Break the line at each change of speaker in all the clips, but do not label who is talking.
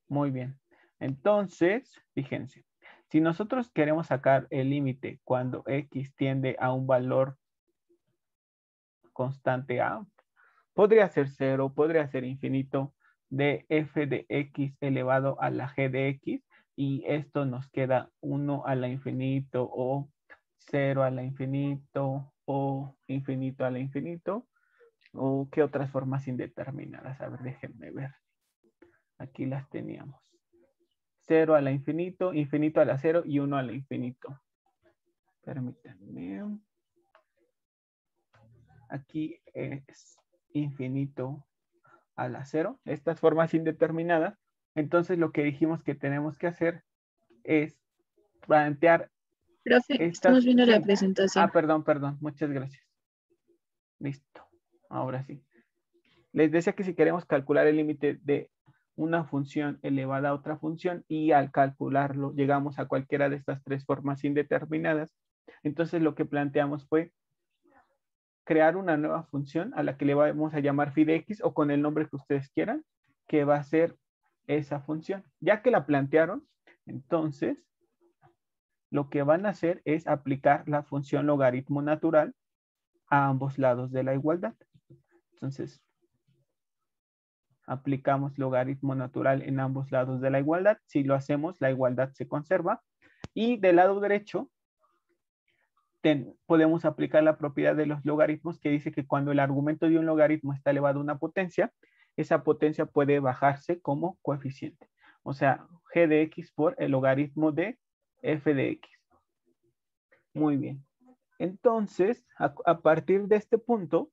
Muy bien. Entonces, fíjense, si nosotros queremos sacar el límite cuando x tiende a un valor constante a, podría ser 0, podría ser infinito, de f de x elevado a la g de x, y esto nos queda 1 a la infinito o 0 a la infinito o infinito a la infinito, o qué otras formas indeterminadas. A ver, déjenme ver. Aquí las teníamos. 0 a la infinito, infinito a la 0 y 1 a la infinito. Permítanme. Aquí es infinito a la 0. Estas formas indeterminadas. Entonces lo que dijimos que tenemos que hacer es plantear
Profe,
estas...
estamos viendo
sí.
la presentación.
Perdón. Muchas gracias. Listo. Ahora sí. Les decía que si queremos calcular el límite de una función elevada a otra función y al calcularlo llegamos a cualquiera de estas tres formas indeterminadas, entonces lo que planteamos fue crear una nueva función a la que le vamos a llamar phi de x o con el nombre que ustedes quieran, que va a ser esa función. Ya que la plantearon, entonces lo que van a hacer es aplicar la función logaritmo natural a ambos lados de la igualdad. Entonces, aplicamos logaritmo natural en ambos lados de la igualdad. Si lo hacemos, la igualdad se conserva. Y del lado derecho, podemos aplicar la propiedad de los logaritmos que dice que cuando el argumento de un logaritmo está elevado a una potencia, esa potencia puede bajarse como coeficiente. O sea, g de x por el logaritmo de f de x. Muy bien. Entonces, a partir de este punto,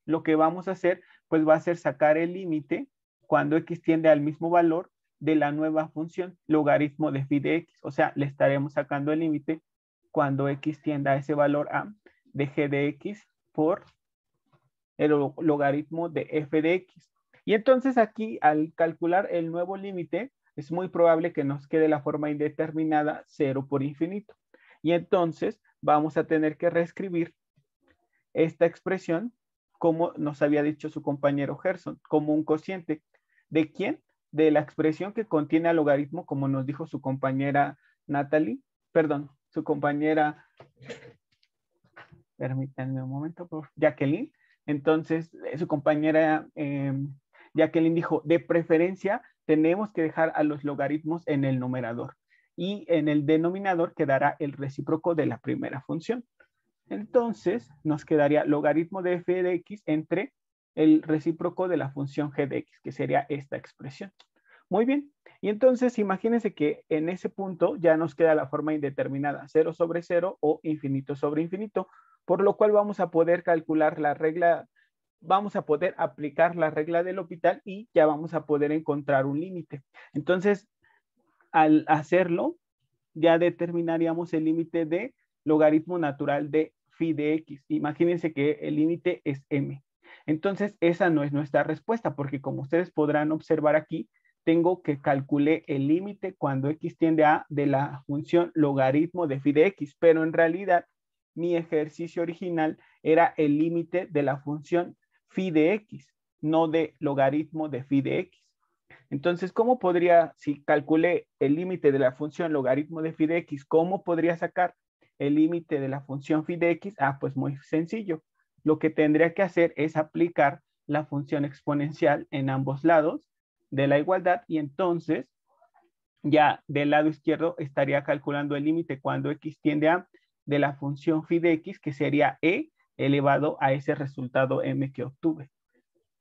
lo que vamos a hacer, pues va a ser sacar el límite cuando x tiende al mismo valor de la nueva función logaritmo de phi de x. O sea, le estaremos sacando el límite cuando x tienda a ese valor a de g de x por el logaritmo de f de x. Y entonces aquí, al calcular el nuevo límite, es muy probable que nos quede la forma indeterminada 0 por infinito. Y entonces vamos a tener que reescribir esta expresión como nos había dicho su compañero Gerson, como un cociente. ¿De quién? De la expresión que contiene al logaritmo, como nos dijo su compañera Natalie, perdón, su compañera, permítanme un momento, por favor, Jacqueline. Entonces, su compañera Jacqueline dijo, de preferencia, tenemos que dejar a los logaritmos en el numerador y en el denominador quedará el recíproco de la primera función. Entonces, nos quedaría logaritmo de f de x entre el recíproco de la función g de x, que sería esta expresión. Muy bien. Y entonces, imagínense que en ese punto ya nos queda la forma indeterminada, 0 sobre 0 o infinito sobre infinito, por lo cual vamos a poder calcular la regla, vamos a poder aplicar la regla del L'Hopital y ya vamos a poder encontrar un límite. Entonces, al hacerlo, ya determinaríamos el límite de logaritmo natural de phi de x. Imagínense que el límite es m. Entonces, esa no es nuestra respuesta, porque como ustedes podrán observar aquí, tengo que calcular el límite cuando x tiende a de la función logaritmo de phi de x, pero en realidad mi ejercicio original era el límite de la función phi de x, no de logaritmo de phi de x. Entonces, ¿cómo podría, si calculé el límite de la función logaritmo de phi de x, cómo podría sacar el límite de la función phi de x? Pues muy sencillo. Lo que tendría que hacer es aplicar la función exponencial en ambos lados de la igualdad y entonces ya del lado izquierdo estaría calculando el límite cuando x tiende a de la función phi de x, que sería e elevado a ese resultado m que obtuve.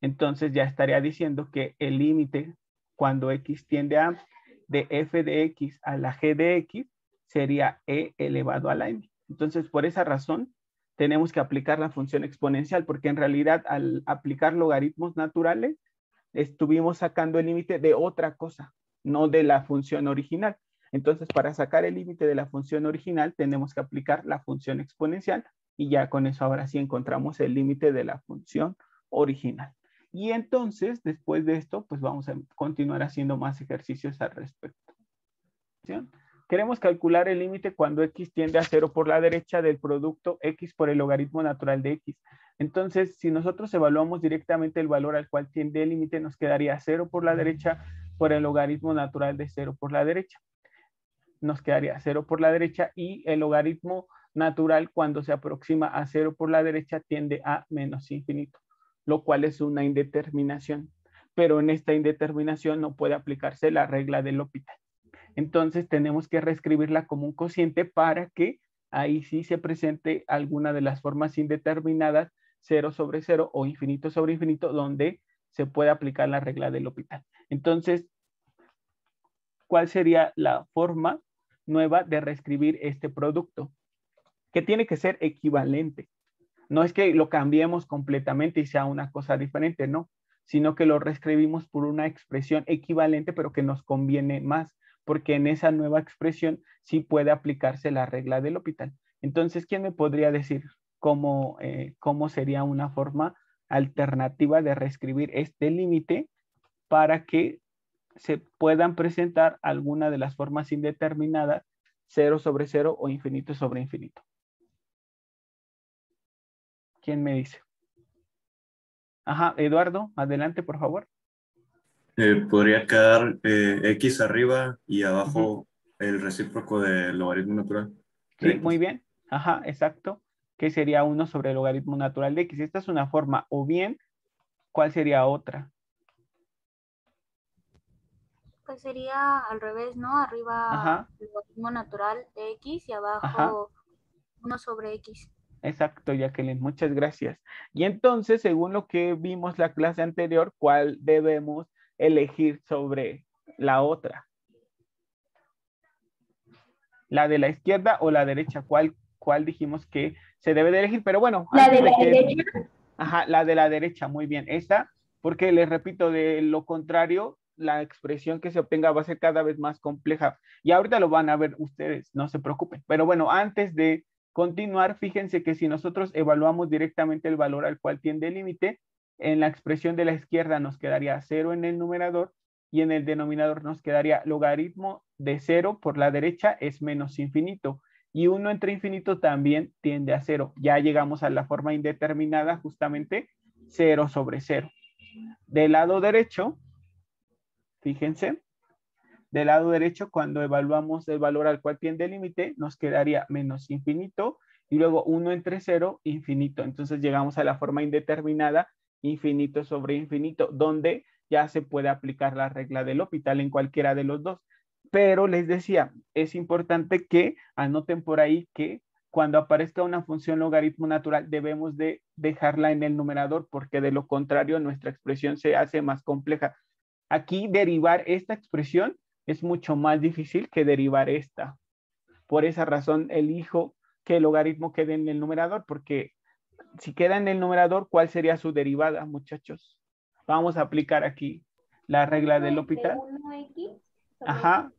Entonces ya estaría diciendo que el límite cuando x tiende a de f de x a la g de x sería e elevado a la m. Entonces, por esa razón, tenemos que aplicar la función exponencial, porque en realidad al aplicar logaritmos naturales, estuvimos sacando el límite de otra cosa, no de la función original. Entonces, para sacar el límite de la función original, tenemos que aplicar la función exponencial y ya con eso ahora sí encontramos el límite de la función original. Y entonces, después de esto, pues vamos a continuar haciendo más ejercicios al respecto. Queremos calcular el límite cuando x tiende a 0 por la derecha del producto x por el logaritmo natural de x. Entonces, si nosotros evaluamos directamente el valor al cual tiende el límite, nos quedaría 0 por la derecha por el logaritmo natural de 0 por la derecha. Nos quedaría 0 por la derecha y el logaritmo natural cuando se aproxima a 0 por la derecha tiende a menos infinito, lo cual es una indeterminación. Pero en esta indeterminación no puede aplicarse la regla del L'Hopital. Entonces tenemos que reescribirla como un cociente para que ahí sí se presente alguna de las formas indeterminadas, 0 sobre 0 o infinito sobre infinito, donde se puede aplicar la regla del L'Hopital. Entonces, ¿cuál sería la forma nueva de reescribir este producto? Que tiene que ser equivalente. No es que lo cambiemos completamente y sea una cosa diferente, no, sino que lo reescribimos por una expresión equivalente, pero que nos conviene más, porque en esa nueva expresión sí puede aplicarse la regla del L'Hopital. Entonces, ¿quién me podría decir cómo sería una forma alternativa de reescribir este límite para que se puedan presentar alguna de las formas indeterminadas, 0 sobre 0 o infinito sobre infinito? ¿Quién me dice? Ajá, Eduardo, adelante, por favor.
Podría quedar X arriba y abajo el recíproco del logaritmo natural de
Sí, muy
X.
bien. Ajá, exacto. Que sería 1 sobre el logaritmo natural de X. Esta es una forma. O bien, ¿cuál sería otra?
Pues sería al revés, ¿no? Arriba
Ajá,
el logaritmo natural de X y
ajá.
abajo 1 sobre X.
Exacto, Jacqueline, muchas gracias. Y entonces, según lo que vimos la clase anterior, ¿cuál debemos elegir sobre la otra? ¿La de la izquierda o la derecha? ¿Cuál dijimos que se debe de elegir? Pero bueno,
La
antes
de
de
la
que...
derecha.
Ajá, la de la derecha, muy bien. Esta, porque les repito, de lo contrario, la expresión que se obtenga va a ser cada vez más compleja. Y ahorita lo van a ver ustedes, no se preocupen. Pero bueno, antes de continuar, fíjense que si nosotros evaluamos directamente el valor al cual tiende el límite, en la expresión de la izquierda nos quedaría 0 en el numerador y en el denominador nos quedaría logaritmo de 0 por la derecha es menos infinito. Y 1 entre infinito también tiende a 0. Ya llegamos a la forma indeterminada, justamente 0 sobre 0. Del lado derecho, fíjense, del lado derecho, cuando evaluamos el valor al cual tiende el límite, nos quedaría menos infinito y luego 1 entre 0, infinito. Entonces llegamos a la forma indeterminada, infinito sobre infinito, donde ya se puede aplicar la regla del L'Hopital en cualquiera de los dos. Pero les decía, es importante que anoten por ahí que cuando aparezca una función logaritmo natural debemos de dejarla en el numerador porque de lo contrario nuestra expresión se hace más compleja. Aquí derivar esta expresión es mucho más difícil que derivar esta. Por esa razón elijo que el logaritmo quede en el numerador, porque si queda en el numerador, ¿cuál sería su derivada, muchachos? Vamos a aplicar aquí la regla del L'Hopital.
1x.
Ajá,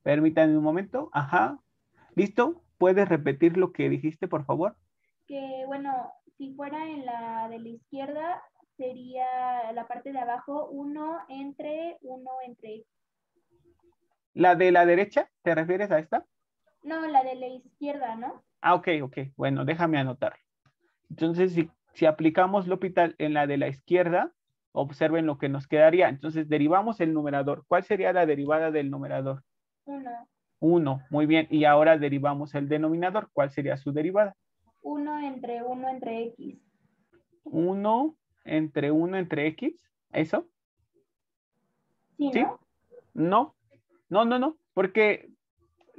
permítanme un momento. Ajá, ¿listo? ¿Puedes repetir lo que dijiste, por favor?
Que bueno, si fuera en la de la izquierda, sería la parte de abajo 1 entre X.
¿La de la derecha? ¿Te refieres a esta?
No, la de la izquierda, ¿no?
Ah, ok. Bueno, déjame anotar. Entonces, si aplicamos L'Hopital en la de la izquierda, observen lo que nos quedaría. Entonces, derivamos el numerador. ¿Cuál sería la derivada del numerador?
1.
1. Muy bien. Y ahora derivamos el denominador. ¿Cuál sería su derivada?
1 entre X.
1 entre X. ¿Eso?
Sí,
¿Sí?
¿no?
No. Porque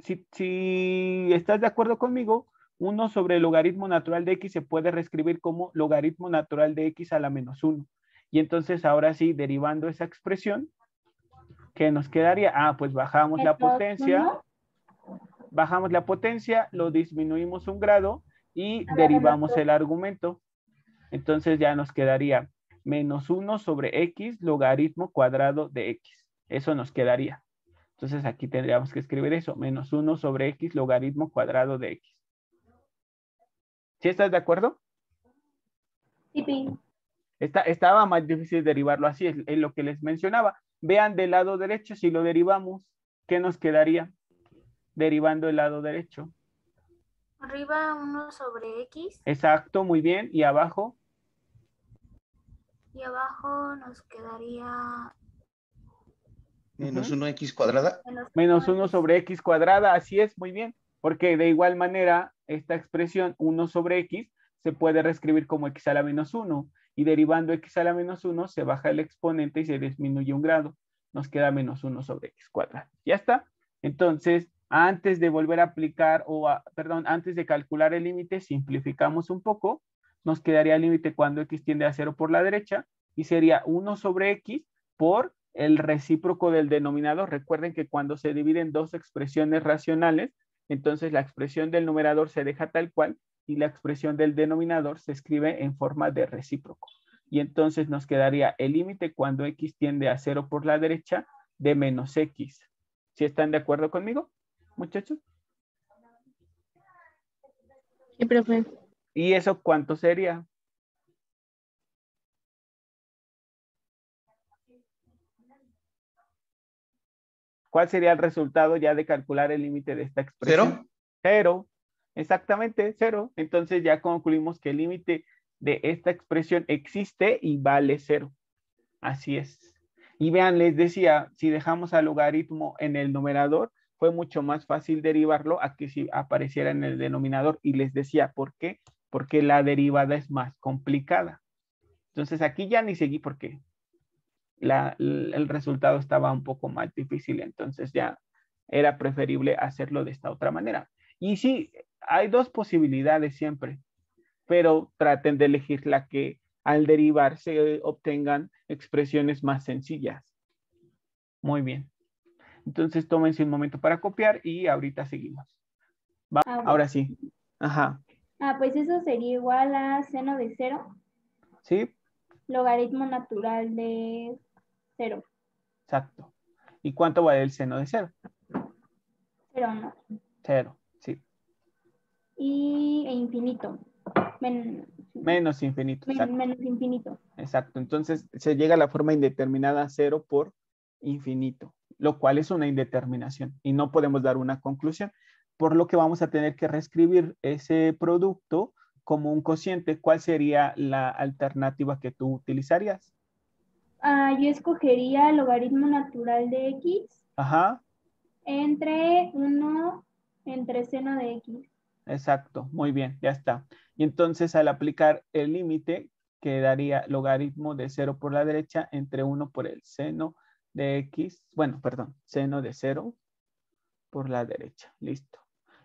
si estás de acuerdo conmigo, 1 sobre el logaritmo natural de X se puede reescribir como logaritmo natural de X a la menos 1. Y entonces ahora sí, derivando esa expresión, ¿qué nos quedaría? Ah, pues bajamos la potencia, lo disminuimos un grado y derivamos el argumento. Entonces ya nos quedaría menos 1 sobre X logaritmo cuadrado de X. Eso nos quedaría. Entonces aquí tendríamos que escribir eso, menos 1 sobre X logaritmo cuadrado de X. ¿Sí estás de acuerdo?
Sí.
Estaba más difícil derivarlo así, es lo que les mencionaba. Vean del lado derecho, si lo derivamos, ¿qué nos quedaría? Derivando el lado derecho.
Arriba 1 sobre X
Exacto, muy bien. ¿Y abajo?
y abajo nos quedaría
Menos
Ujú.
1x cuadrada.
Menos 1
X.
sobre X cuadrada, así es, muy bien. Porque de igual manera, esta expresión 1 sobre X se puede reescribir como X a la menos 1. Y derivando X a la menos 1, se baja el exponente y se disminuye un grado. Nos queda menos 1 sobre X cuadrado. ¿Ya está? Entonces, antes de volver a aplicar, perdón, antes de calcular el límite, simplificamos un poco. Nos quedaría el límite cuando X tiende a 0 por la derecha y sería 1 sobre X por el recíproco del denominador. Recuerden que cuando se dividen dos expresiones racionales, entonces la expresión del numerador se deja tal cual y la expresión del denominador se escribe en forma de recíproco. Y entonces nos quedaría el límite cuando X tiende a 0 por la derecha de menos X. ¿Sí están de acuerdo conmigo, muchachos?
Sí, profe.
¿Y eso cuánto sería? ¿Cuál sería el resultado ya de calcular el límite de esta expresión?
¿Cero?
Cero. Exactamente, cero. Entonces ya concluimos que el límite de esta expresión existe y vale cero. Así es. Y vean, les decía, si dejamos al logaritmo en el numerador, fue mucho más fácil derivarlo a que si apareciera en el denominador. Y les decía, ¿por qué? Porque la derivada es más complicada. Entonces aquí ya ni seguí porque el resultado estaba un poco más difícil, entonces ya era preferible hacerlo de esta otra manera. Y sí, hay dos posibilidades siempre, pero traten de elegir la que al derivar se obtengan expresiones más sencillas. Muy bien. Entonces tómense un momento para copiar y ahorita seguimos. Ahora sí. Ajá.
Pues eso sería igual a seno de 0,
¿Sí?
logaritmo natural de 0.
Exacto. ¿Y cuánto vale el seno de 0?
0, ¿no?
0, sí.
E infinito.
Menos infinito, exacto.
Menos infinito.
Exacto. Entonces se llega a la forma indeterminada 0 por infinito, lo cual es una indeterminación y no podemos dar una conclusión, por lo que vamos a tener que reescribir ese producto como un cociente. ¿Cuál sería la alternativa que tú utilizarías?
Yo escogería logaritmo natural de x
Ajá,
entre 1 entre seno de x.
exacto. Muy bien, ya está. Y entonces al aplicar el límite, quedaría logaritmo de 0 por la derecha entre 1 por el seno de x, bueno, perdón, seno de 0 por la derecha. Listo.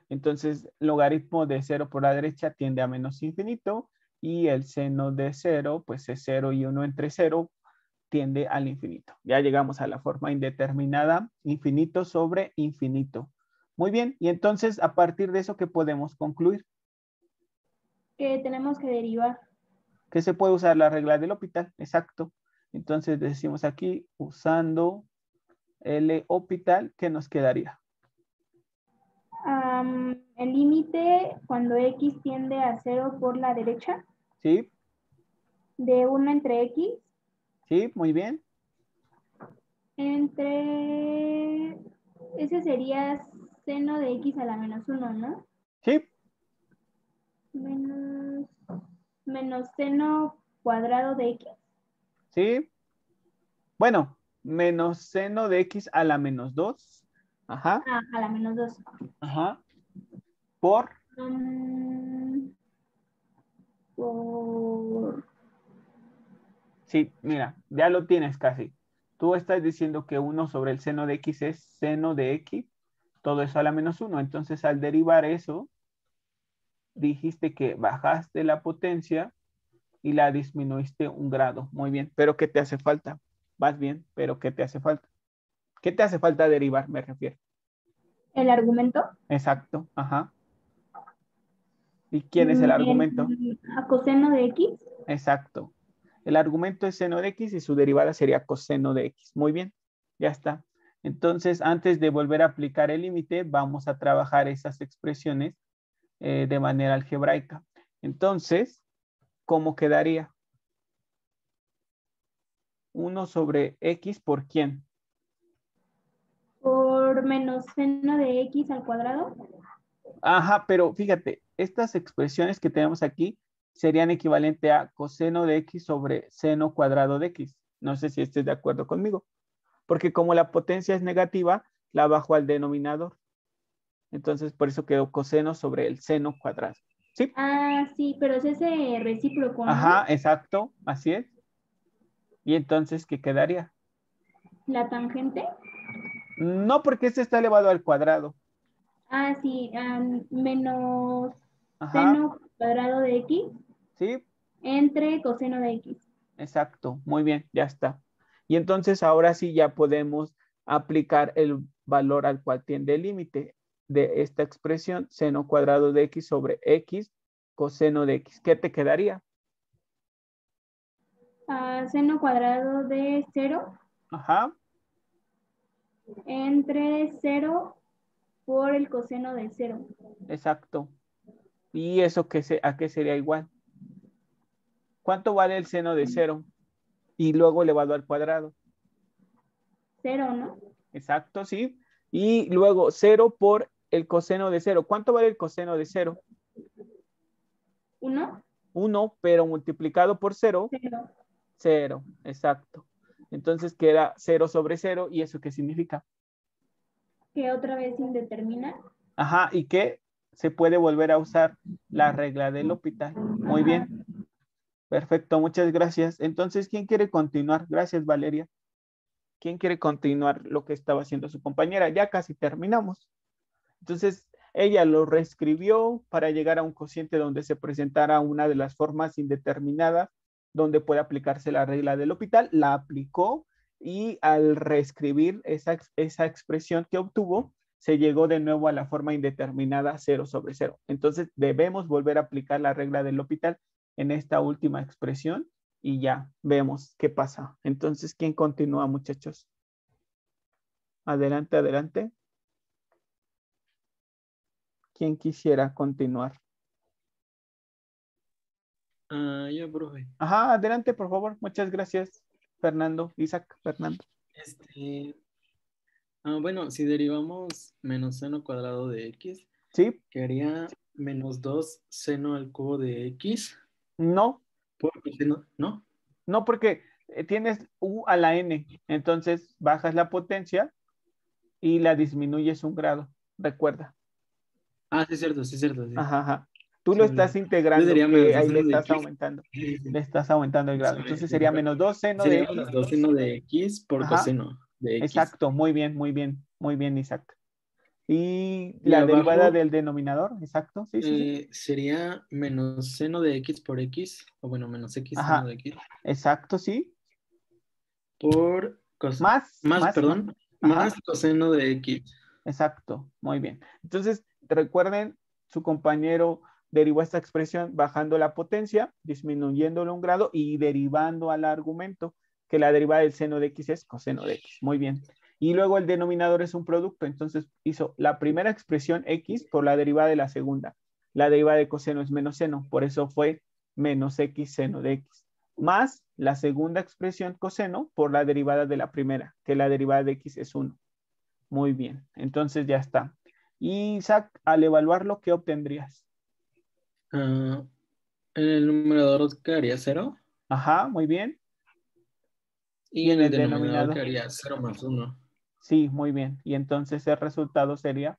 Entonces, logaritmo de 0 por la derecha tiende a menos infinito y el seno de 0, pues es 0 y 1 entre 0, tiende al infinito. Ya llegamos a la forma indeterminada, infinito sobre infinito. Muy bien, y entonces a partir de eso, ¿qué podemos concluir?
Que tenemos que derivar.
Que se puede usar la regla del L'Hopital, exacto. Entonces decimos aquí, usando el L'Hopital, ¿qué nos quedaría?
El límite cuando x tiende a 0 por la derecha
¿Sí?
de 1 entre x
¿Sí? Muy bien.
entre... Ese sería seno de x a la menos 1, ¿no?
¿Sí?
Menos seno cuadrado de x.
¿Sí? Bueno, menos seno de x a la menos 2. Ajá.
A la menos 2.
Ajá. Por. Sí, mira, ya lo tienes casi. Tú estás diciendo que 1 sobre el seno de x es seno de x, todo eso a la menos 1. Entonces, al derivar eso, dijiste que bajaste la potencia y la disminuiste un grado. Muy bien, pero ¿qué te hace falta? Vas bien, pero ¿qué te hace falta? ¿Qué te hace falta derivar, me refiero?
El argumento.
Exacto, ajá. ¿Y quién es el argumento?
A coseno de x.
Exacto. El argumento es seno de x y su derivada sería coseno de x. Muy bien, ya está. Entonces, antes de volver a aplicar el límite, vamos a trabajar esas expresiones de manera algebraica. Entonces, ¿cómo quedaría? 1 sobre x por quién?
Por menos seno de x al cuadrado.
Ajá, pero fíjate, estas expresiones que tenemos aquí serían equivalente a coseno de x sobre seno cuadrado de x. No sé si estés de acuerdo conmigo. Porque como la potencia es negativa, la bajo al denominador. Entonces, por eso quedó coseno sobre el seno cuadrado. ¿Sí?
Ah, sí, pero es ese recíproco, ¿no?
Ajá, exacto. Así es. Y entonces, ¿qué quedaría?
La tangente.
No, porque este está elevado al cuadrado.
Ah, sí, menos
Ajá,
seno cuadrado de x
sí,
entre coseno de x.
exacto. Muy bien, ya está. Y entonces ahora sí ya podemos aplicar el valor al cual tiende el límite de esta expresión, seno cuadrado de x sobre x coseno de x. ¿Qué te quedaría?
Seno cuadrado de 0
Ajá,
entre 0 por el coseno de 0.
exacto. ¿Y eso a qué sería igual? ¿Cuánto vale el seno de 0? Y luego elevado al cuadrado.
0, ¿no?
Exacto, sí. Y luego 0 por el coseno de 0. ¿Cuánto vale el coseno de 0?
1,
1, pero multiplicado por 0,
0.
0. Exacto. Entonces queda 0 sobre 0. ¿Y eso qué significa?
Que otra vez indeterminada.
Ajá, y que se puede volver a usar la regla del L'Hopital. Muy bien. Perfecto, muchas gracias. Entonces, ¿quién quiere continuar? Gracias, Valeria. ¿Quién quiere continuar lo que estaba haciendo su compañera? Ya casi terminamos. Entonces, ella lo reescribió para llegar a un cociente donde se presentara una de las formas indeterminadas donde puede aplicarse la regla del L'Hopital. La aplicó y al reescribir esa expresión que obtuvo, se llegó de nuevo a la forma indeterminada 0 sobre 0. Entonces, debemos volver a aplicar la regla del L'Hopital en esta última expresión y ya vemos qué pasa. Entonces, ¿quién continúa, muchachos? Adelante, adelante. ¿Quién quisiera continuar?
Yo, profe.
Ajá, adelante, por favor. Muchas gracias, Fernando. Isaac, Fernando.
Bueno, si derivamos menos seno cuadrado de x,
¿Sí?
quedaría menos 2 seno al cubo de x
No,
por coseno, ¿no?
no porque tienes u a la n. Entonces, bajas la potencia y la disminuyes un grado. Recuerda.
Sí, es cierto, sí, es cierto. Sí.
Ajá, ajá. Tú
Se
lo
me olvidó.
estás integrando,
Sería menos
que
2
ahí le
seno de
estás
x.
aumentando. Le estás aumentando el grado. Entonces sería menos 2 seno de
Sería
x.
menos 2 seno de x por
Ajá.
coseno de x.
Exacto, muy bien, muy bien, muy bien, Isaac. Y
Y
la
abajo,
derivada del denominador, exacto, sí, sí, sí.
sería menos seno de x por x, o bueno, menos x seno
Ajá,
de x
exacto, sí.
por
Más,
más
ajá,
coseno de x.
exacto, muy bien. Entonces, recuerden, su compañero derivó esta expresión bajando la potencia, disminuyéndolo un grado y derivando al argumento que la derivada del seno de x es coseno de x. Muy bien. Y luego el denominador es un producto, entonces hizo la primera expresión x por la derivada de la segunda. La derivada de coseno es menos seno, por eso fue menos x seno de x. Más la segunda expresión coseno por la derivada de la primera, que la derivada de x es 1. Muy bien, entonces ya está. Y Isaac, al evaluarlo, ¿qué obtendrías?
En el numerador quedaría 0
Ajá, muy bien.
y
Y
en
en
el
el
denominador
denominador,
quedaría 0 más 1,
sí, muy bien. Y entonces el resultado sería,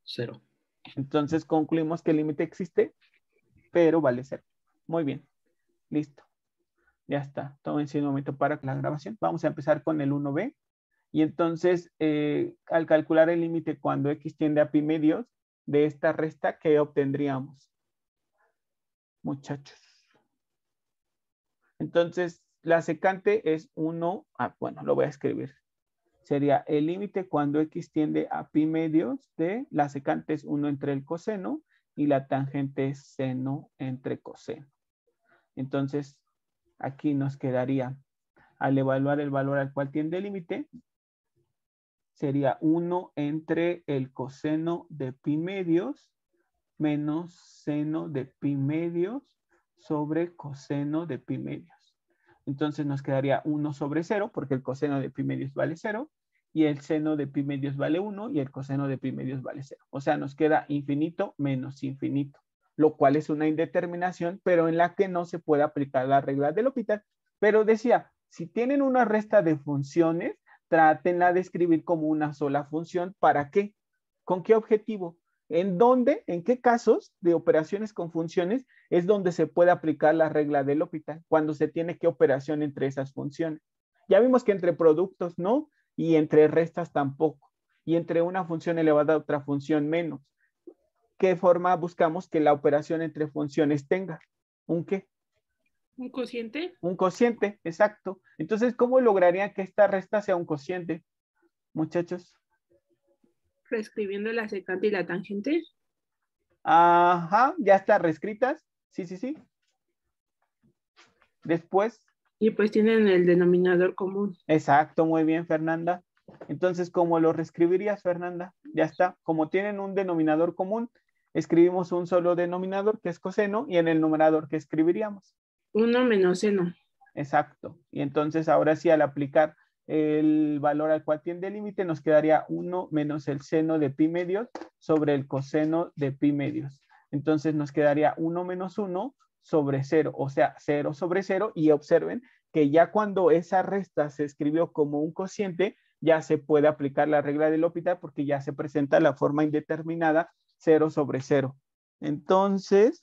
0.
entonces concluimos que el límite existe, pero vale 0. Muy bien, listo. Ya está. Tómense un momento para la grabación. Vamos a empezar con el 1b. Y entonces, al calcular el límite cuando x tiende a pi medios de esta resta, ¿qué obtendríamos? Muchachos. Entonces, la secante es 1, bueno, lo voy a escribir. Sería el límite cuando x tiende a pi medios de la secante es 1 entre el coseno y la tangente es seno entre coseno. Entonces, aquí nos quedaría, al evaluar el valor al cual tiende el límite, sería 1 entre el coseno de pi medios menos seno de pi medios sobre coseno de pi medios. Entonces nos quedaría 1 sobre 0 porque el coseno de pi medios vale 0 y el seno de pi medios vale 1 y el coseno de pi medios vale 0. O sea, nos queda infinito menos infinito, lo cual es una indeterminación, pero en la que no se puede aplicar la regla del L'Hopital. Pero decía, si tienen una resta de funciones, trátenla de escribir como una sola función. ¿Para qué? ¿Con qué objetivo? ¿En dónde, en qué casos de operaciones con funciones es donde se puede aplicar la regla del L'Hopital? Cuando se tiene que operación entre esas funciones. Ya vimos que entre productos no, y entre restas tampoco. Y entre una función elevada a otra función menos. ¿Qué forma buscamos que la operación entre funciones tenga? ¿Un qué?
¿Un cociente?
Un cociente, exacto. Entonces, ¿cómo lograrían que esta resta sea un cociente, muchachos?
Reescribiendo la secante y la tangente.
Ajá, ya está reescritas. Sí, sí, sí. Después.
Y pues tienen el denominador común.
Exacto, muy bien, Fernanda. Entonces, ¿cómo lo reescribirías, Fernanda? Ya está. Como tienen un denominador común, escribimos un solo denominador que es coseno y en el numerador que escribiríamos.
1 menos seno.
Exacto. Y entonces ahora sí, al aplicar el valor al cual tiende el límite, nos quedaría 1 menos el seno de pi medios sobre el coseno de pi medios. Entonces nos quedaría 1 menos 1 sobre 0, o sea, 0 sobre 0. Y observen que ya cuando esa resta se escribió como un cociente, ya se puede aplicar la regla del L'Hopital porque ya se presenta la forma indeterminada 0 sobre 0. Entonces,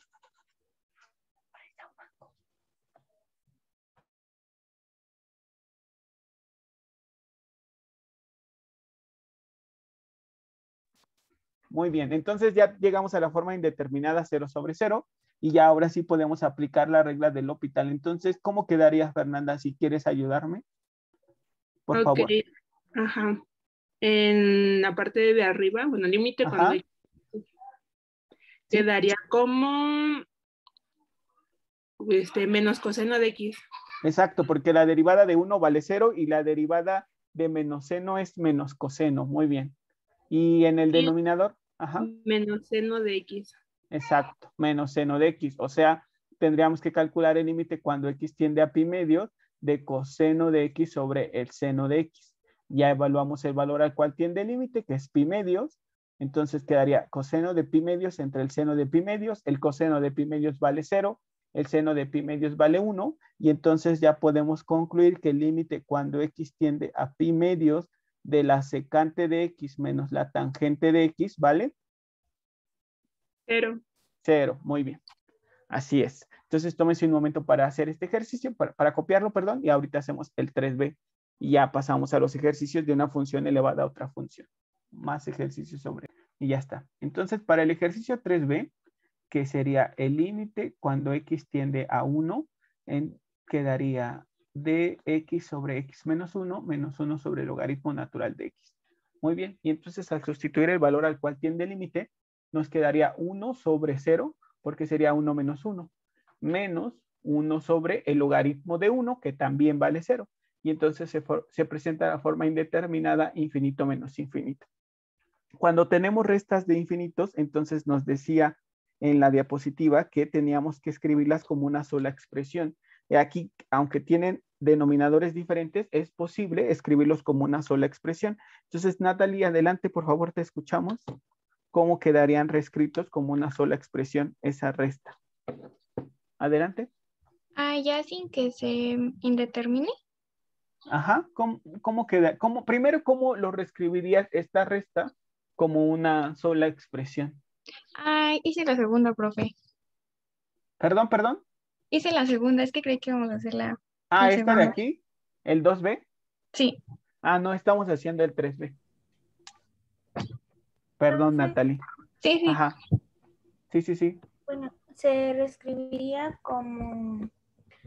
muy bien, entonces ya llegamos a la forma indeterminada 0 sobre 0 y ya ahora sí podemos aplicar la regla del L'Hopital. Entonces, ¿cómo quedaría, Fernanda, si quieres ayudarme? Por favor.
Ajá. En la parte de arriba, bueno, límite cuando hay, quedaría como menos coseno de x.
Exacto, porque la derivada de 1 vale 0 y la derivada de menos seno es menos coseno. Muy bien. Y en el denominador, ajá.
Menos seno de x.
Exacto, menos seno de x. O sea, tendríamos que calcular el límite cuando x tiende a pi medios de coseno de x sobre el seno de x. Ya evaluamos el valor al cual tiende el límite, que es pi medios. Entonces quedaría coseno de pi medios entre el seno de pi medios. El coseno de pi medios vale 0. El seno de pi medios vale 1. Y entonces ya podemos concluir que el límite cuando x tiende a pi medios de la secante de x menos la tangente de x, ¿vale?
0.
0, muy bien. Así es. Entonces tómense un momento para hacer este ejercicio, para copiarlo, perdón, y ahorita hacemos el 3b. Y ya pasamos a los ejercicios de una función elevada a otra función. Más ejercicios sobre. Y ya está. Entonces, para el ejercicio 3b, que sería el límite cuando x tiende a 1, quedaría de x sobre x menos 1 sobre el logaritmo natural de x. Muy bien. Y entonces, al sustituir el valor al cual tiende el límite, nos quedaría 1 sobre 0, porque sería 1 menos 1, menos 1 sobre el logaritmo de 1, que también vale 0. Y entonces se presenta la forma indeterminada infinito menos infinito. Cuando tenemos restas de infinitos, entonces nos decía en la diapositiva que teníamos que escribirlas como una sola expresión. Y aquí, aunque tienen denominadores diferentes, es posible escribirlos como una sola expresión. Entonces, Natalie, adelante, por favor, te escuchamos. ¿Cómo quedarían reescritos como una sola expresión esa resta? Adelante.
Ya sin que se indetermine.
Ajá, ¿cómo queda? Primero, ¿cómo lo reescribirías esta resta como una sola expresión?
Hice la segunda, profe.
Perdón, perdón.
Hice la segunda, es que creí que íbamos a hacer la
Esta de
segunda.
aquí, el 2b.
Sí.
No, estamos haciendo el 3b. Perdón, Natalie.
Sí.
Ajá. Sí.
Bueno, se reescribiría como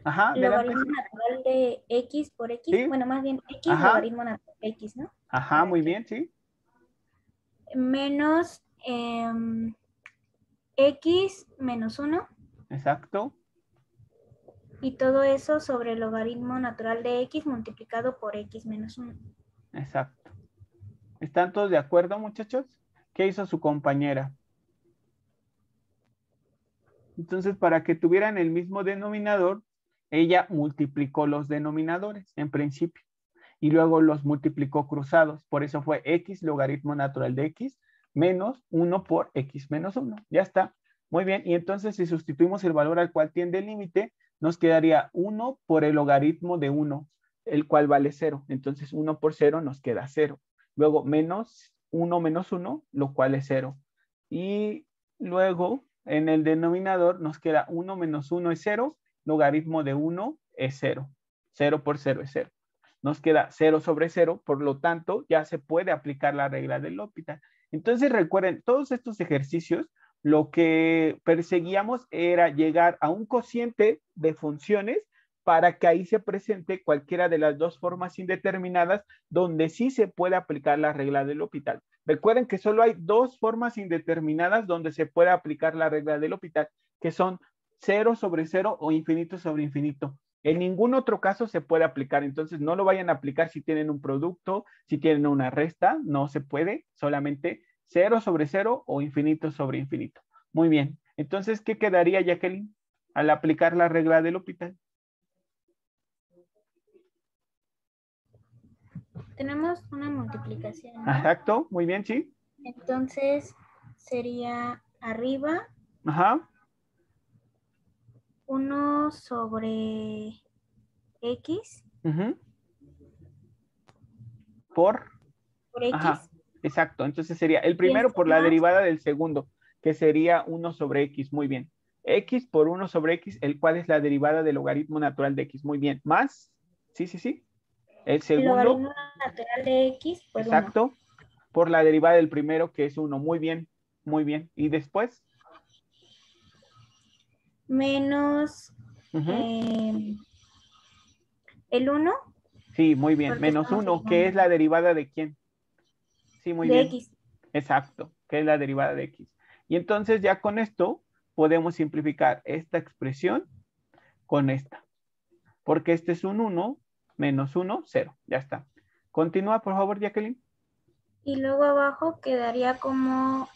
Adelante.
logaritmo natural de x por x.
¿Sí?
Bueno, más bien x logaritmo natural de x, ¿no?
Muy bien, sí.
Menos x menos 1.
Exacto.
Y todo eso sobre el logaritmo natural de x multiplicado por x menos 1.
Exacto. ¿Están todos de acuerdo, muchachos? ¿Qué hizo su compañera? Entonces, para que tuvieran el mismo denominador, ella multiplicó los denominadores en principio. y luego los multiplicó cruzados. Por eso fue x logaritmo natural de x menos 1 por x menos 1. Ya está. Muy bien. Y entonces si sustituimos el valor al cual tiende el límite, nos quedaría 1 por el logaritmo de 1, el cual vale 0. Entonces 1 por 0 nos queda 0. Luego menos 1 menos 1, lo cual es 0. Y luego en el denominador nos queda 1 menos 1 es 0, logaritmo de 1 es 0. 0 por 0 es 0. Nos queda 0 sobre 0, por lo tanto ya se puede aplicar la regla del L'Hopital. Entonces recuerden, todos estos ejercicios, lo que perseguíamos era llegar a un cociente de funciones para que ahí se presente cualquiera de las dos formas indeterminadas donde sí se puede aplicar la regla del L'Hopital. Recuerden que solo hay dos formas indeterminadas donde se puede aplicar la regla del L'Hopital, que son 0 sobre 0 o infinito sobre infinito. En ningún otro caso se puede aplicar, entonces no lo vayan a aplicar si tienen un producto, si tienen una resta, no se puede, solamente 0 sobre 0 o infinito sobre infinito. Muy bien, entonces, ¿qué quedaría, Jacqueline, al aplicar la regla del L'Hopital?
Tenemos una multiplicación, ¿no?
Exacto, muy bien, sí.
Entonces sería arriba
Ajá.
1 sobre x
Uh-huh. Por
por x.
Ajá, exacto. Entonces sería el primero por la derivada del segundo, que sería 1 sobre x. Muy bien. X por 1 sobre x, el cual es la derivada del logaritmo natural de x. Muy bien. Más, sí, sí, sí. El
El
segundo,
logaritmo natural de x por 1.
exacto, por la derivada del primero, que es 1. Muy bien, muy bien. Y después,
Menos
uh-huh.
El 1
Sí, muy bien.
porque
Menos
estamos
1, que es
derivando
la derivada de quién. Sí, muy
de
bien.
x.
Exacto, que es la derivada de x. Y entonces ya con esto podemos simplificar esta expresión con esta. Porque este es un 1 menos 1, 0. Ya está. Continúa, por favor, Jacqueline.
Y luego abajo quedaría como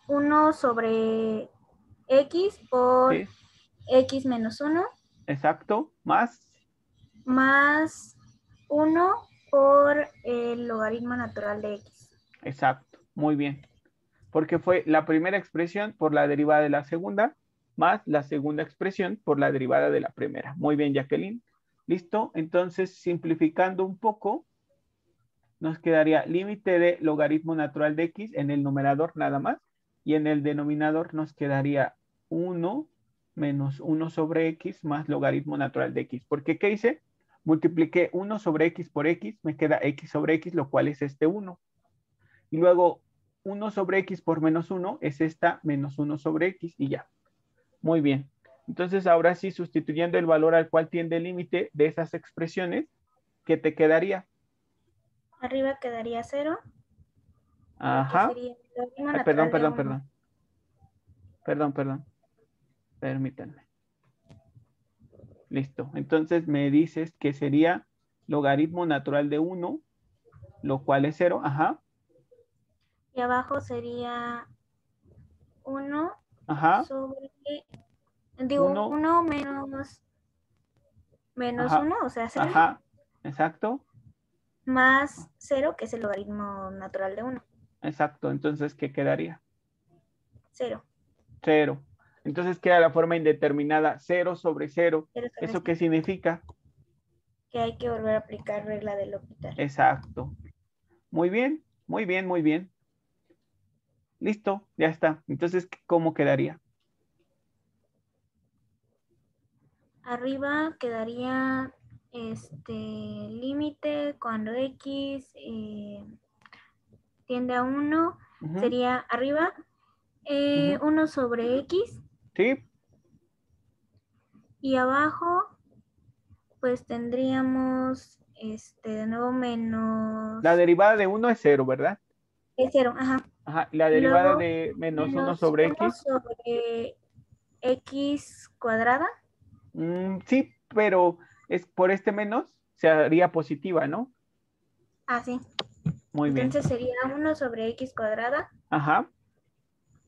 1 sobre x por
Sí,
x menos 1
exacto. Más.
más 1 por el logaritmo natural de x.
Exacto. Muy bien. Porque fue la primera expresión por la derivada de la segunda, más la segunda expresión por la derivada de la primera. Muy bien, Jacqueline. ¿Listo? Entonces, simplificando un poco, nos quedaría límite de logaritmo natural de x en el numerador nada más, y en el denominador nos quedaría 1 menos 1 sobre x más logaritmo natural de x. Porque ¿qué hice? Multipliqué 1 sobre x por x, me queda x sobre x, lo cual es este 1. Y luego 1 sobre x por menos 1 es esta menos 1 sobre x y ya. Muy bien. Entonces ahora sí, sustituyendo el valor al cual tiende el límite de esas expresiones, ¿qué te quedaría?
Arriba quedaría 0.
Ajá.
Sería el logaritmo
Ay,
natural de 1.
Perdón. Permítanme. Listo. Entonces me dices que sería logaritmo natural de 1, lo cual es 0. Ajá.
Y abajo sería 1
Ajá.
sobre,
1.
1 menos
Ajá.
1, o sea, 0,
Ajá. Exacto.
más 0, que es el logaritmo natural de 1.
Exacto. Entonces, ¿qué quedaría?
0.
0. Entonces queda la forma indeterminada 0 sobre 0.
0 sobre
¿Eso
0.
qué significa?
que hay que volver a aplicar regla del L'Hopital.
Exacto. Muy bien, muy bien, muy bien. Listo, ya está. Entonces, ¿cómo quedaría?
Arriba quedaría límite cuando x tiende a 1.
Ujú,
Sería arriba
ujú.
1 sobre x
Sí,
y abajo pues tendríamos de nuevo menos
la derivada de 1 es 0, ¿verdad?
es 0, ajá.
Ajá, y la
Y
derivada
luego
de menos 1
menos
sobre
1
x.
sobre x cuadrada.
Sí, pero es por este menos se haría positiva, ¿no?
Ah, sí.
Muy bien.
Entonces sería 1 sobre x cuadrada
Ajá,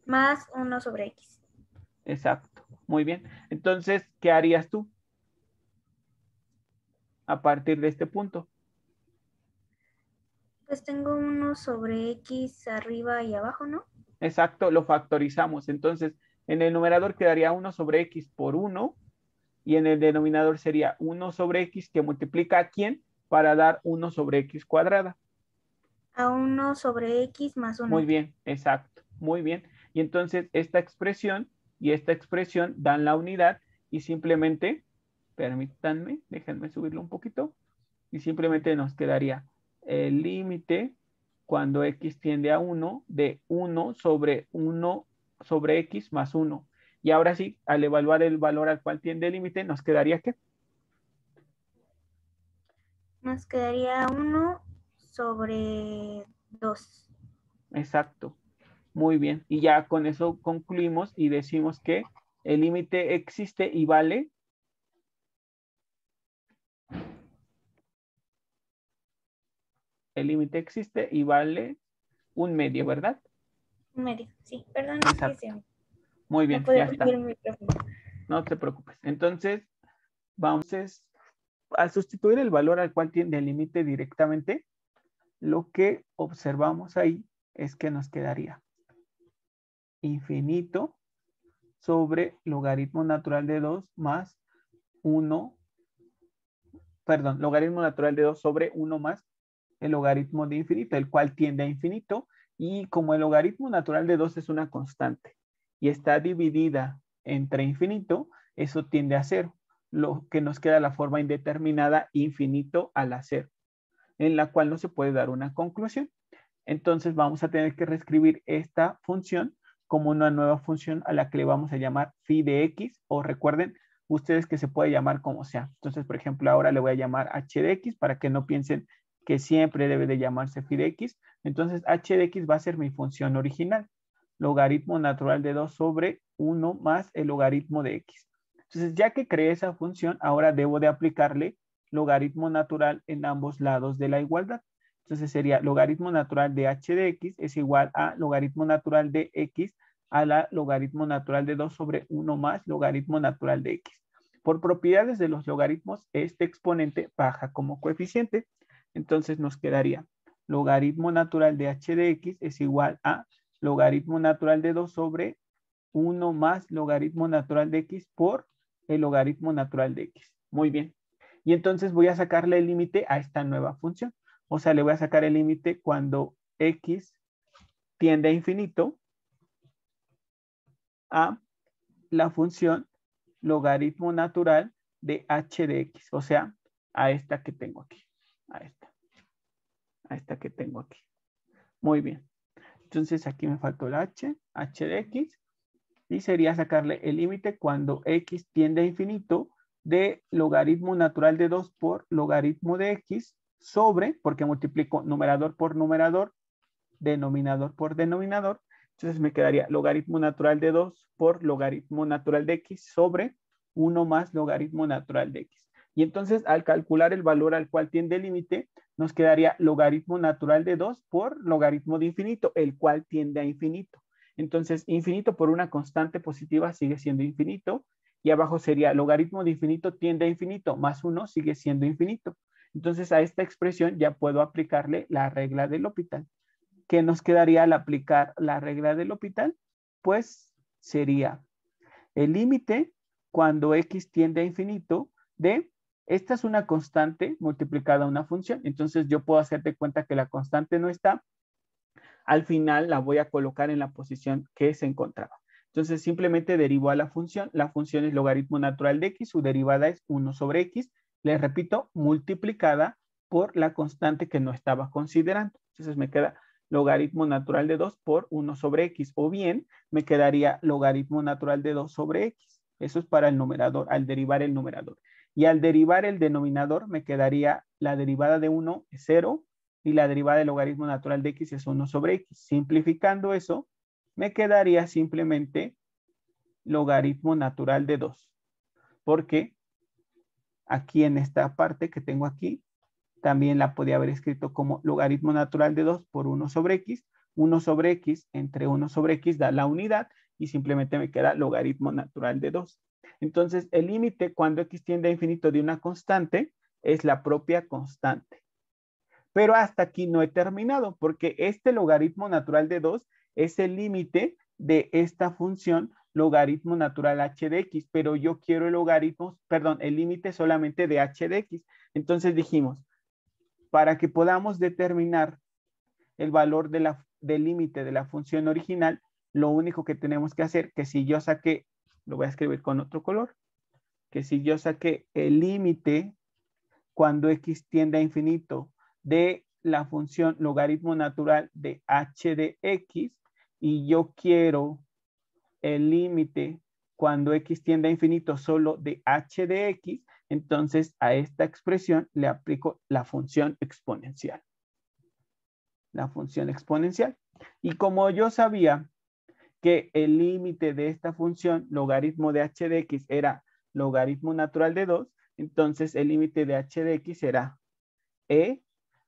más 1 sobre x.
exacto. Muy bien. Entonces, ¿qué harías tú a partir de este punto?
Pues tengo 1 sobre X arriba y abajo, ¿no?
Exacto, lo factorizamos. Entonces, en el numerador quedaría 1 sobre X por 1 y en el denominador sería 1 sobre X que multiplica a quién para dar 1 sobre X cuadrada.
A 1 sobre X más 1.
Muy bien, exacto, muy bien. Y entonces esta expresión y esta expresión dan la unidad y simplemente, permítanme, déjenme subirlo un poquito, y simplemente nos quedaría el límite cuando X tiende a 1 de 1 sobre X más 1. Y ahora sí, al evaluar el valor al cual tiende el límite, nos quedaría ¿qué?
Nos quedaría 1 sobre 2.
Exacto. Muy bien. Y ya con eso concluimos y decimos que el límite existe y vale. El límite existe y vale 1/2, ¿verdad?
1/2. Sí, perdón,
Exacto.
es que
Muy
no
bien,
puedo
ya está.
prender el micrófono.
No te preocupes. Entonces, vamos a sustituir el valor al cual tiende el límite directamente. Lo que observamos ahí es que nos quedaría infinito sobre logaritmo natural de 2 más 1, perdón, logaritmo natural de 2 sobre 1 más el logaritmo de infinito, el cual tiende a infinito. Y como el logaritmo natural de 2 es una constante y está dividida entre infinito, eso tiende a 0, lo que nos queda la forma indeterminada infinito a la 0, en la cual no se puede dar una conclusión. Entonces vamos a tener que reescribir esta función como una nueva función a la que le vamos a llamar phi de x, o recuerden ustedes que se puede llamar como sea. Entonces, por ejemplo, ahora le voy a llamar h de x para que no piensen que siempre debe de llamarse phi de x. Entonces, h de x va a ser mi función original, logaritmo natural de 2 sobre 1 más el logaritmo de x. Entonces, ya que creé esa función, ahora debo de aplicarle logaritmo natural en ambos lados de la igualdad. Entonces sería logaritmo natural de h de x es igual a logaritmo natural de x a la logaritmo natural de 2 sobre 1 más logaritmo natural de x. Por propiedades de los logaritmos, este exponente baja como coeficiente. Entonces nos quedaría logaritmo natural de h de x es igual a logaritmo natural de 2 sobre 1 más logaritmo natural de x por el logaritmo natural de x. Muy bien. Y entonces voy a sacarle el límite a esta nueva función. O sea, le voy a sacar el límite cuando x tiende a infinito a la función logaritmo natural de h de x. O sea, a esta que tengo aquí. A esta que tengo aquí. Muy bien. Entonces aquí me faltó la h de x. Y sería sacarle el límite cuando x tiende a infinito de logaritmo natural de 2 por logaritmo de x sobre, porque multiplico numerador por numerador, denominador por denominador. Entonces me quedaría logaritmo natural de 2 por logaritmo natural de x sobre 1 más logaritmo natural de x. Y entonces al calcular el valor al cual tiende el límite, nos quedaría logaritmo natural de 2 por logaritmo de infinito, el cual tiende a infinito. Entonces infinito por una constante positiva sigue siendo infinito. Y abajo sería logaritmo de infinito tiende a infinito, más 1 sigue siendo infinito. Entonces a esta expresión ya puedo aplicarle la regla del L'Hopital. ¿Qué nos quedaría al aplicar la regla del L'Hopital? Pues sería el límite cuando x tiende a infinito de, esta es una constante multiplicada a una función, entonces yo puedo hacer de cuenta que la constante no está, al final la voy a colocar en la posición que se encontraba. Entonces simplemente derivo a la función es logaritmo natural de x, su derivada es 1 sobre x, les repito, multiplicada por la constante que no estaba considerando. Entonces me queda logaritmo natural de 2 por 1 sobre x, o bien me quedaría logaritmo natural de 2 sobre x. Eso es para el numerador, al derivar el numerador. Y al derivar el denominador me quedaría la derivada de 1 es 0 y la derivada del logaritmo natural de x es 1 sobre x. Simplificando eso, me quedaría simplemente logaritmo natural de 2. Porque aquí en esta parte que tengo aquí, también la podía haber escrito como logaritmo natural de 2 por 1 sobre x. 1 sobre x entre 1 sobre x da la unidad y simplemente me queda logaritmo natural de 2. Entonces, el límite cuando x tiende a infinito de una constante es la propia constante. Pero hasta aquí no he terminado, porque este logaritmo natural de 2 es el límite de esta función logaritmo natural h de x, pero yo quiero el logaritmo, perdón, el límite solamente de h de x. Entonces dijimos, para que podamos determinar el valor del límite de la función original, lo único que tenemos que hacer, que si yo saqué, lo voy a escribir con otro color, que si yo saqué el límite cuando x tiende a infinito de la función logaritmo natural de h de x, y yo quiero el límite cuando x tiende a infinito solo de h de x, entonces a esta expresión le aplico la función exponencial. La función exponencial. Y como yo sabía que el límite de esta función logaritmo de h de x era logaritmo natural de 2, entonces el límite de h de x será e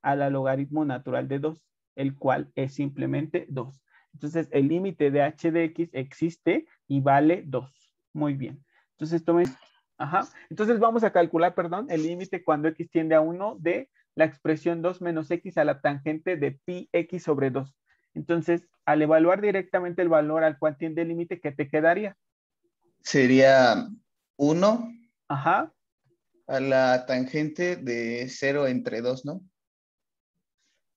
a la logaritmo natural de 2, el cual es simplemente 2. Entonces el límite de h de x existe y vale 2. Muy bien. Entonces tomen, entonces vamos a calcular, perdón, el límite cuando x tiende a 1 de la expresión 2 menos x a la tangente de pi x sobre 2. Entonces, al evaluar directamente el valor al cual tiende el límite, ¿qué te quedaría?
Sería 1
Ajá.
a la tangente de 0 entre 2, ¿no?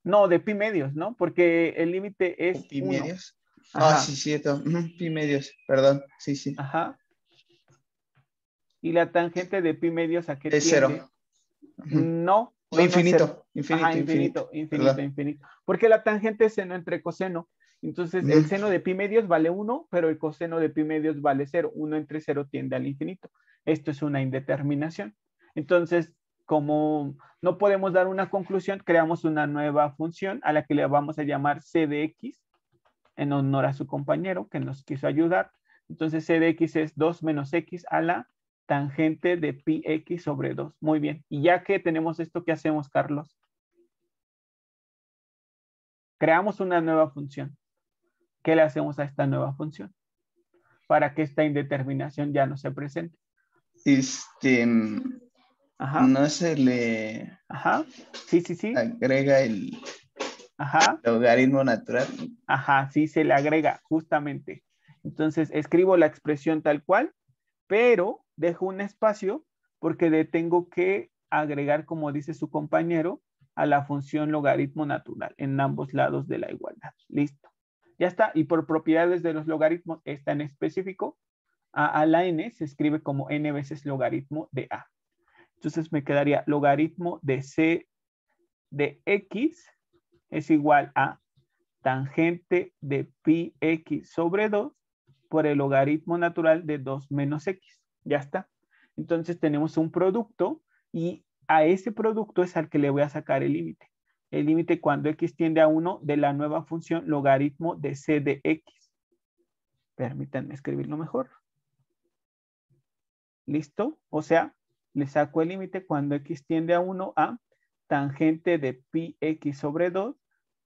No, de pi medios, ¿no? Porque el límite es
Pi
1.
medios.
Ajá.
Ah, sí, cierto. Pi medios, perdón. Sí, sí.
Ajá. ¿Y la tangente de pi medios a qué
Es
tiende?
0.
No,
O
no, no es
infinito,
cero.
infinito,
Ajá,
infinito.
infinito.
Perdón.
Porque la tangente es seno entre coseno. Entonces, el seno de pi medios vale 1, pero el coseno de pi medios vale 0. 1 entre 0 tiende al infinito. Esto es una indeterminación. Entonces, como no podemos dar una conclusión, creamos una nueva función a la que le vamos a llamar c de x, en honor a su compañero que nos quiso ayudar. Entonces, c de x es 2 menos x a la tangente de pi x sobre 2. Muy bien. Y ya que tenemos esto, ¿qué hacemos, Carlos? Creamos una nueva función. ¿Qué le hacemos a esta nueva función? Para que esta indeterminación ya no se presente.
No se le
Sí.
agrega el
Ajá.
logaritmo natural.
Ajá, sí se le agrega, justamente. Entonces, escribo la expresión tal cual, pero dejo un espacio porque le tengo que agregar, como dice su compañero, a la función logaritmo natural en ambos lados de la igualdad. Listo. Ya está. Y por propiedades de los logaritmos, esta en específico, a la n se escribe como n veces logaritmo de a. Entonces me quedaría logaritmo de c de x es igual a tangente de pi x sobre 2 por el logaritmo natural de 2 menos x. Ya está. Entonces tenemos un producto y a ese producto es al que le voy a sacar el límite. El límite cuando x tiende a 1 de la nueva función logaritmo de c de x. Permítanme escribirlo mejor. ¿Listo? O sea, le saco el límite cuando x tiende a 1 a tangente de pi x sobre 2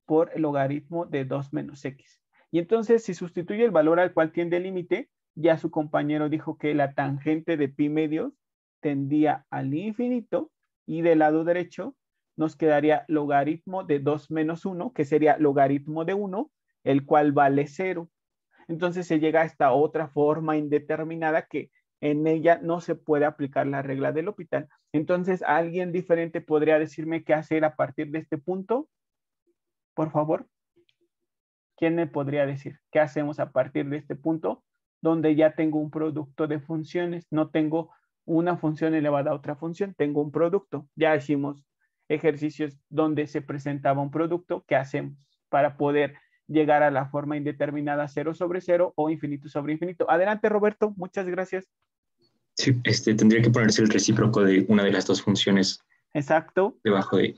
por el logaritmo de 2 menos x. Y entonces, si sustituye el valor al cual tiende el límite, ya su compañero dijo que la tangente de pi medios tendía al infinito y del lado derecho nos quedaría logaritmo de 2 menos 1, que sería logaritmo de 1, el cual vale 0. Entonces se llega a esta otra forma indeterminada que en ella no se puede aplicar la regla del L'Hopital. Entonces, ¿alguien diferente podría decirme qué hacer a partir de este punto? Por favor. ¿Quién me podría decir qué hacemos a partir de este punto donde ya tengo un producto de funciones? No tengo una función elevada a otra función, tengo un producto. Ya hicimos ejercicios donde se presentaba un producto. ¿Qué hacemos para poder llegar a la forma indeterminada 0 sobre 0 o infinito sobre infinito? Adelante, Roberto. Muchas gracias.
Sí, tendría que ponerse el recíproco de una de las dos funciones.
Exacto.
Debajo de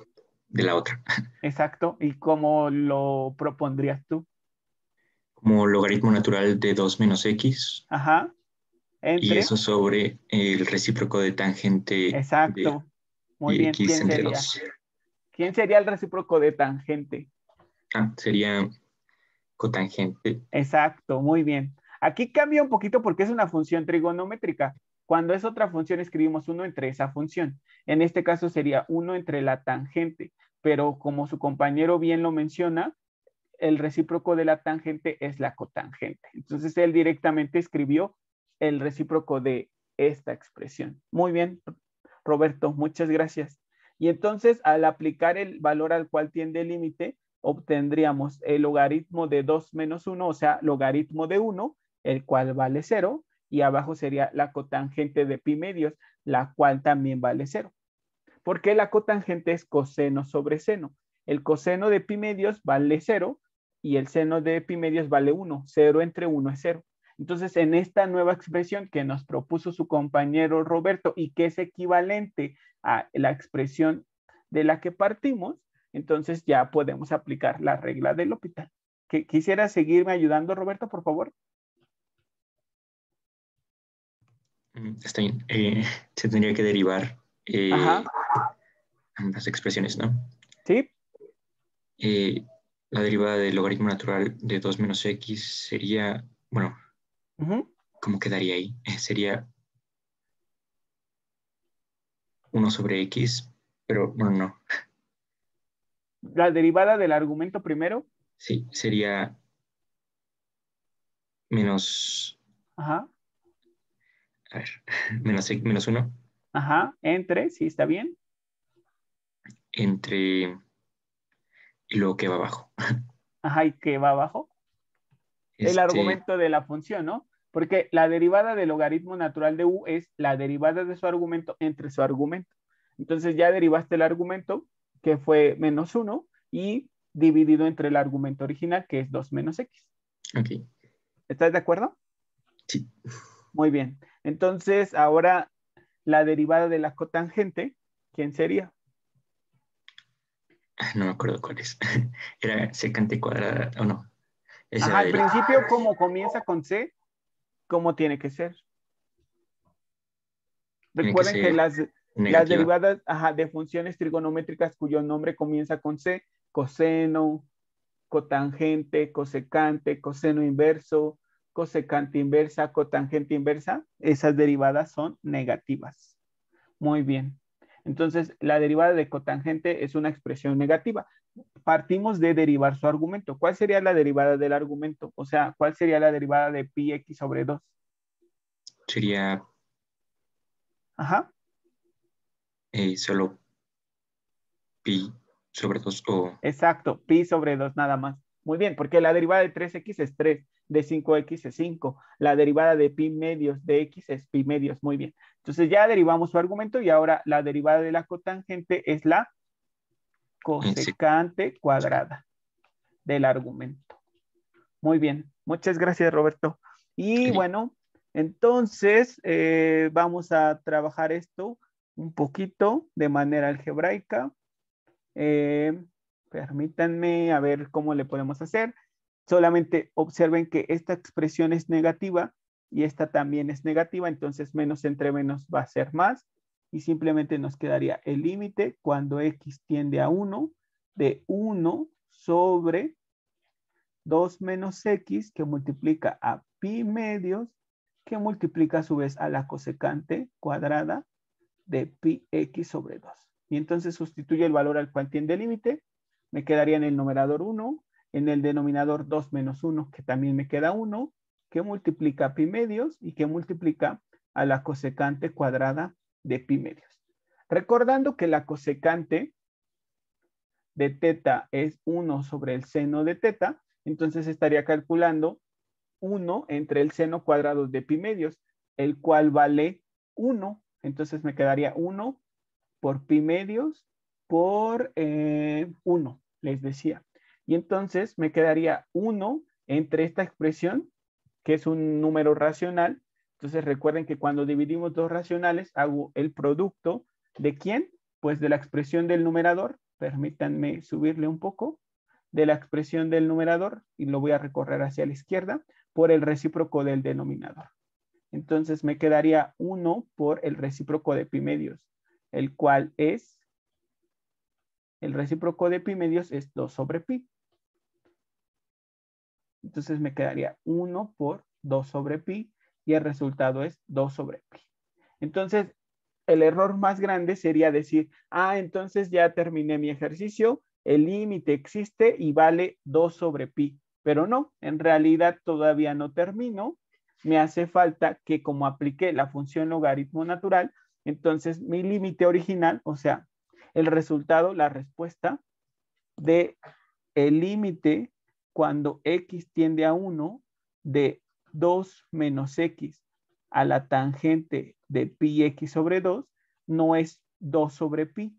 la otra.
Exacto. ¿Y cómo lo propondrías tú?
Como logaritmo natural de 2 menos x.
Ajá.
Entre. Y eso sobre el recíproco de tangente.
Exacto. Muy bien.
X
¿Quién
entre
sería?
2.
¿Quién sería el recíproco de tangente?
Sería cotangente.
Exacto, muy bien. Aquí cambia un poquito porque es una función trigonométrica. Cuando es otra función escribimos 1 entre esa función. En este caso sería 1 entre la tangente. pero como su compañero bien lo menciona, el recíproco de la tangente es la cotangente. Entonces él directamente escribió el recíproco de esta expresión. Muy bien, Roberto, muchas gracias. Y entonces al aplicar el valor al cual tiende el límite, obtendríamos el logaritmo de 2 menos 1, o sea, logaritmo de 1, el cual vale 0, y abajo sería la cotangente de pi medios, la cual también vale 0. Porque la cotangente es coseno sobre seno. El coseno de pi medios vale 0 y el seno de pi medios vale 1. 0 entre 1 es 0. Entonces, en esta nueva expresión que nos propuso su compañero Roberto y que es equivalente a la expresión de la que partimos, entonces ya podemos aplicar la regla del L'Hopital. ¿Quisiera seguirme ayudando, Roberto, por favor?
Está bien. Se tendría que derivar ambas expresiones, ¿no?
Sí.
La derivada del logaritmo natural de 2 menos x sería, bueno, ¿cómo quedaría ahí? Sería 1 sobre x, pero bueno, no.
La derivada del argumento primero.
Sí, sería menos...
Ajá.
A ver, menos 1.
Ajá, entre, sí, está bien.
Entre... Y luego que va abajo.
Ajá, ¿y qué va abajo? El argumento de la función, ¿no? Porque la derivada del logaritmo natural de u es la derivada de su argumento entre su argumento. Entonces ya derivaste el argumento, que fue menos 1, y dividido entre el argumento original, que es 2 menos x.
Ok.
¿Estás de acuerdo?
Sí.
Muy bien. Entonces, ahora la derivada de la cotangente, ¿quién sería?
No me acuerdo cuál es. Era secante cuadrada, ¿o no?
Ajá, al principio, como comienza con C, ¿cómo tiene que ser? Recuerden que las derivadas de funciones trigonométricas cuyo nombre comienza con C, coseno, cotangente, cosecante, coseno inverso, cosecante inversa, cotangente inversa, esas derivadas son negativas. Muy bien. Entonces, la derivada de cotangente es una expresión negativa. Partimos de derivar su argumento. ¿Cuál sería la derivada del argumento? O sea, ¿cuál sería la derivada de pi x sobre 2?
Sería...
Ajá.
Solo pi sobre 2 o...
Exacto, pi sobre 2 nada más. Muy bien, porque la derivada de 3x es 3, de 5x es 5. La derivada de pi medios de x es pi medios. Muy bien. Entonces ya derivamos su argumento y ahora la derivada de la cotangente es la cosecante cuadrada del argumento. Muy bien. Muchas gracias, Roberto. Y bueno, entonces vamos a trabajar esto un poquito de manera algebraica. Permítanme a ver cómo le podemos hacer. Solamente observen que esta expresión es negativa y esta también es negativa, entonces menos entre menos va a ser más y simplemente nos quedaría el límite cuando x tiende a 1 de 1 sobre 2 menos x que multiplica a pi medios que multiplica a su vez a la cosecante cuadrada de pi x sobre 2. Y entonces sustituyo el valor al cual tiende el límite. Me quedaría en el numerador 1, en el denominador 2 menos 1, que también me queda 1, que multiplica a pi medios y que multiplica a la cosecante cuadrada de pi medios. Recordando que la cosecante de teta es 1 sobre el seno de teta, entonces estaría calculando 1 entre el seno cuadrado de pi medios, el cual vale 1. Entonces me quedaría 1 por pi medios por 1, les decía. Y entonces me quedaría 1 entre esta expresión, que es un número racional. Entonces recuerden que cuando dividimos dos racionales, hago el producto ¿de quién? Pues de la expresión del numerador. Permítanme subirle un poco. De la expresión del numerador, y lo voy a recorrer hacia la izquierda, por el recíproco del denominador. Entonces me quedaría 1 por el recíproco de pi medios, el cual es, el recíproco de pi medios es 2 sobre pi. Entonces me quedaría 1 por 2 sobre pi y el resultado es 2 sobre pi. Entonces, el error más grande sería decir, entonces ya terminé mi ejercicio, el límite existe y vale 2 sobre pi. Pero no, en realidad todavía no termino. Me hace falta que como apliqué la función logaritmo natural, entonces mi límite original, o sea, el resultado, la respuesta de el límite cuando x tiende a 1 de 2 menos x a la tangente de pi x sobre 2 no es 2 sobre pi,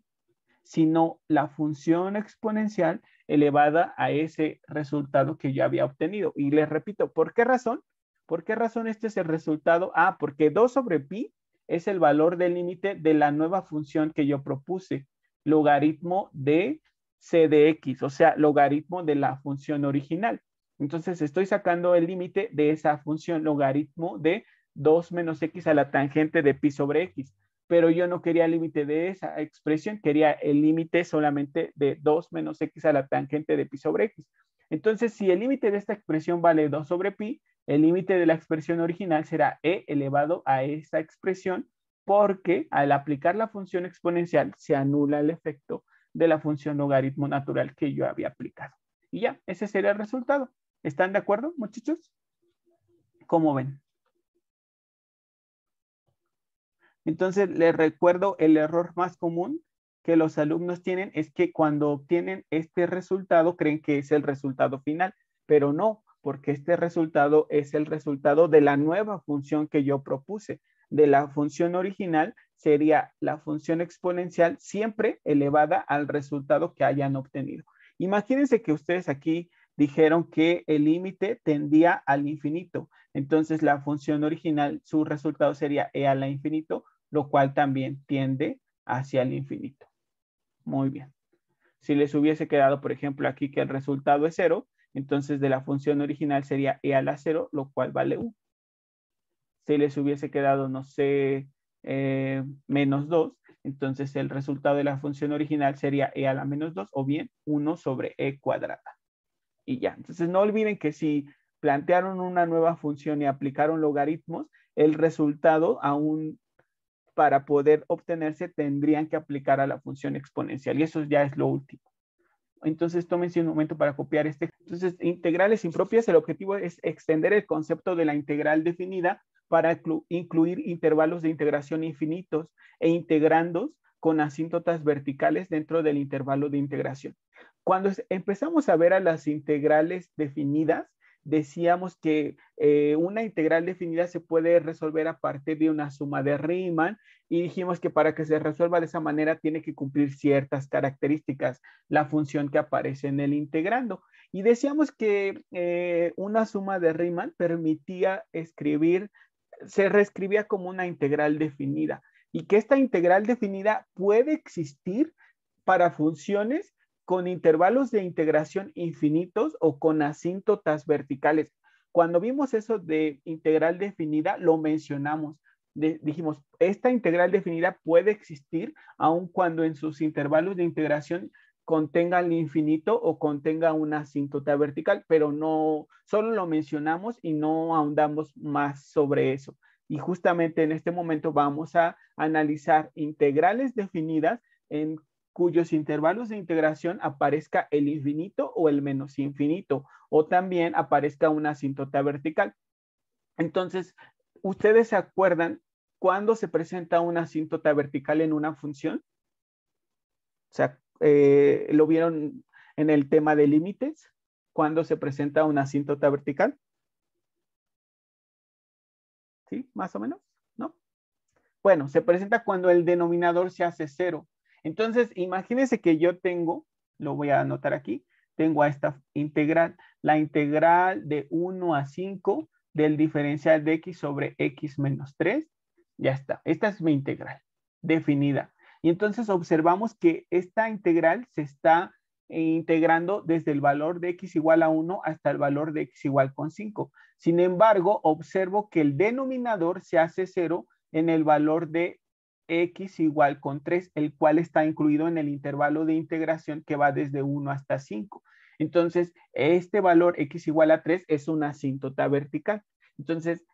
sino la función exponencial elevada a ese resultado que yo había obtenido. Y les repito, ¿por qué razón? ¿Por qué razón este es el resultado? Porque 2 sobre pi es el valor del límite de la nueva función que yo propuse, logaritmo de c de x, o sea, logaritmo de la función original. Entonces estoy sacando el límite de esa función logaritmo de 2 menos x a la tangente de pi sobre x. Pero yo no quería el límite de esa expresión, quería el límite solamente de 2 menos x a la tangente de pi sobre x. Entonces, si el límite de esta expresión vale 2 sobre pi, el límite de la expresión original será e elevado a esa expresión, porque al aplicar la función exponencial se anula el efecto de la función logaritmo natural que yo había aplicado. Y ya, ese sería el resultado. ¿Están de acuerdo, muchachos? ¿Cómo ven? Entonces, les recuerdo, el error más común que los alumnos tienen es que cuando obtienen este resultado creen que es el resultado final, pero no, porque este resultado es el resultado de la nueva función que yo propuse. De la función original sería la función exponencial siempre elevada al resultado que hayan obtenido. Imagínense que ustedes aquí dijeron que el límite tendía al infinito. Entonces, la función original, su resultado sería e a la infinito, lo cual también tiende hacia el infinito. Muy bien. Si les hubiese quedado, por ejemplo, aquí que el resultado es 0, entonces de la función original sería e a la 0, lo cual vale 1. Si les hubiese quedado, no sé, menos 2, entonces el resultado de la función original sería e a la menos 2 o bien 1 sobre e cuadrada. Y ya. Entonces no olviden que si plantearon una nueva función y aplicaron logaritmos, el resultado aún para poder obtenerse tendrían que aplicar a la función exponencial y eso ya es lo último. Entonces tómense un momento para copiar este. Entonces, integrales impropias, el objetivo es extender el concepto de la integral definida para incluir intervalos de integración infinitos e integrandos con asíntotas verticales dentro del intervalo de integración. Cuando empezamos a ver a las integrales definidas, decíamos que una integral definida se puede resolver a partir de una suma de Riemann y dijimos que para que se resuelva de esa manera tiene que cumplir ciertas características la función que aparece en el integrando. Y decíamos que una suma de Riemann permitía escribir, se reescribía como una integral definida y que esta integral definida puede existir para funciones con intervalos de integración infinitos o con asíntotas verticales. Cuando vimos eso de integral definida, lo mencionamos. Dijimos, esta integral definida puede existir aun cuando en sus intervalos de integración contenga el infinito o contenga una asíntota vertical, pero no, solo lo mencionamos y no ahondamos más sobre eso. Y justamente en este momento vamos a analizar integrales definidas en cuyos intervalos de integración aparezca el infinito o el menos infinito, o también aparezca una asíntota vertical. Entonces, ¿ustedes se acuerdan cuándo se presenta una asíntota vertical en una función? O sea, ¿lo vieron en el tema de límites? ¿Cuándo se presenta una asíntota vertical? ¿Sí? ¿Más o menos? ¿No? Bueno, se presenta cuando el denominador se hace 0. Entonces, imagínense que yo tengo, lo voy a anotar aquí, tengo a esta integral, la integral de 1 a 5 del diferencial de x sobre x menos 3. Ya está, esta es mi integral definida. Y entonces observamos que esta integral se está integrando desde el valor de x igual a 1 hasta el valor de x igual con 5. Sin embargo, observo que el denominador se hace 0 en el valor de x igual con 3, el cual está incluido en el intervalo de integración que va desde 1 hasta 5. Entonces, este valor x igual a 3 es una asíntota vertical. Entonces,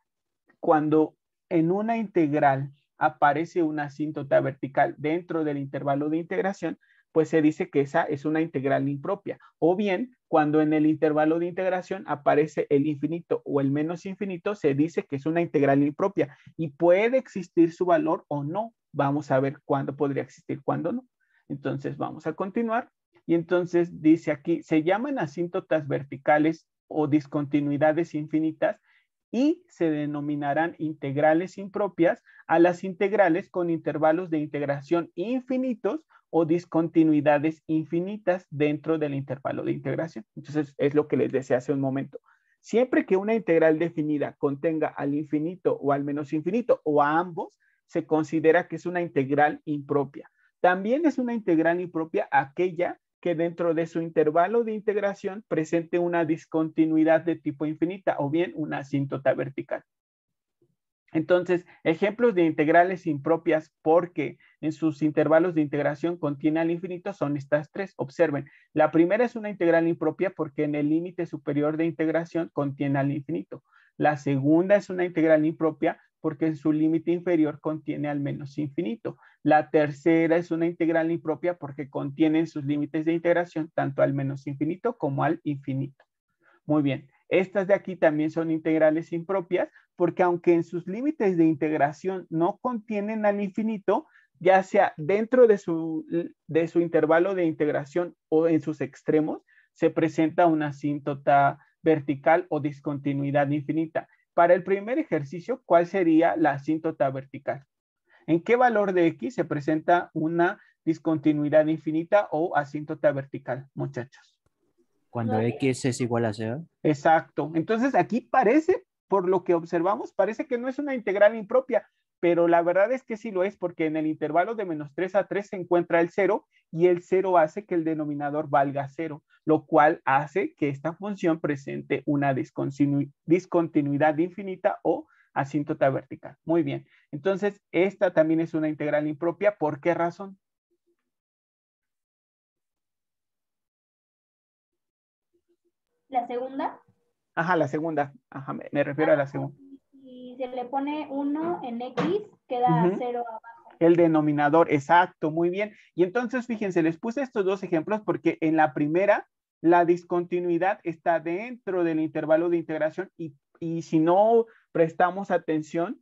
cuando en una integral aparece una asíntota vertical dentro del intervalo de integración, pues se dice que esa es una integral impropia. O bien, cuando en el intervalo de integración aparece el infinito o el menos infinito, se dice que es una integral impropia y puede existir su valor o no. Vamos a ver cuándo podría existir, cuándo no. Entonces vamos a continuar. Y entonces dice aquí, se llaman asíntotas verticales o discontinuidades infinitas y se denominarán integrales impropias a las integrales con intervalos de integración infinitos o discontinuidades infinitas dentro del intervalo de integración. Entonces, es lo que les decía hace un momento. Siempre que una integral definida contenga al infinito o al menos infinito o a ambos, se considera que es una integral impropia. También es una integral impropia aquella que dentro de su intervalo de integración presente una discontinuidad de tipo infinita o bien una asíntota vertical. Entonces, ejemplos de integrales impropias porque en sus intervalos de integración contiene al infinito son estas tres. Observen, la primera es una integral impropia porque en el límite superior de integración contiene al infinito. La segunda es una integral impropia porque en su límite inferior contiene al menos infinito. La tercera es una integral impropia porque contiene en sus límites de integración tanto al menos infinito como al infinito. Muy bien, estas de aquí también son integrales impropias porque aunque en sus límites de integración no contienen al infinito, ya sea dentro de su intervalo de integración o en sus extremos, se presenta una asíntota vertical o discontinuidad infinita. Para el primer ejercicio, ¿cuál sería la asíntota vertical? ¿En qué valor de X se presenta una discontinuidad infinita o asíntota vertical, muchachos?
Cuando X es igual a 0.
Exacto. Entonces aquí parece, por lo que observamos, parece que no es una integral impropia, pero la verdad es que sí lo es porque en el intervalo de menos 3 a 3 se encuentra el 0 y el 0 hace que el denominador valga 0, lo cual hace que esta función presente una discontinuidad infinita o asíntota vertical. Muy bien. Entonces, esta también es una integral impropia. ¿Por qué razón?
¿La segunda?
Ajá, la segunda. Ajá, me refiero a la segunda.
Si se le pone 1 en X, queda 0 abajo.
El denominador, exacto, muy bien. Y entonces, fíjense, les puse estos dos ejemplos porque en la primera, la discontinuidad está dentro del intervalo de integración y si no prestamos atención,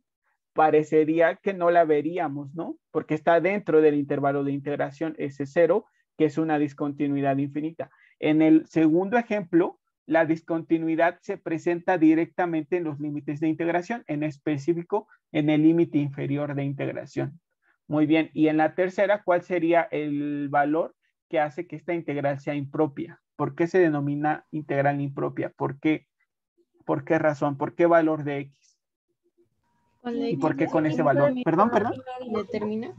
parecería que no la veríamos, ¿no? Porque está dentro del intervalo de integración ese 0, que es una discontinuidad infinita. En el segundo ejemplo, la discontinuidad se presenta directamente en los límites de integración, en específico en el límite inferior de integración. Muy bien, y en la tercera, ¿cuál sería el valor que hace que esta integral sea impropia? ¿Por qué se denomina integral impropia? ¿Por qué razón? ¿Por qué valor de X? ¿Y por qué con ese valor? Perdón.
¿Determina?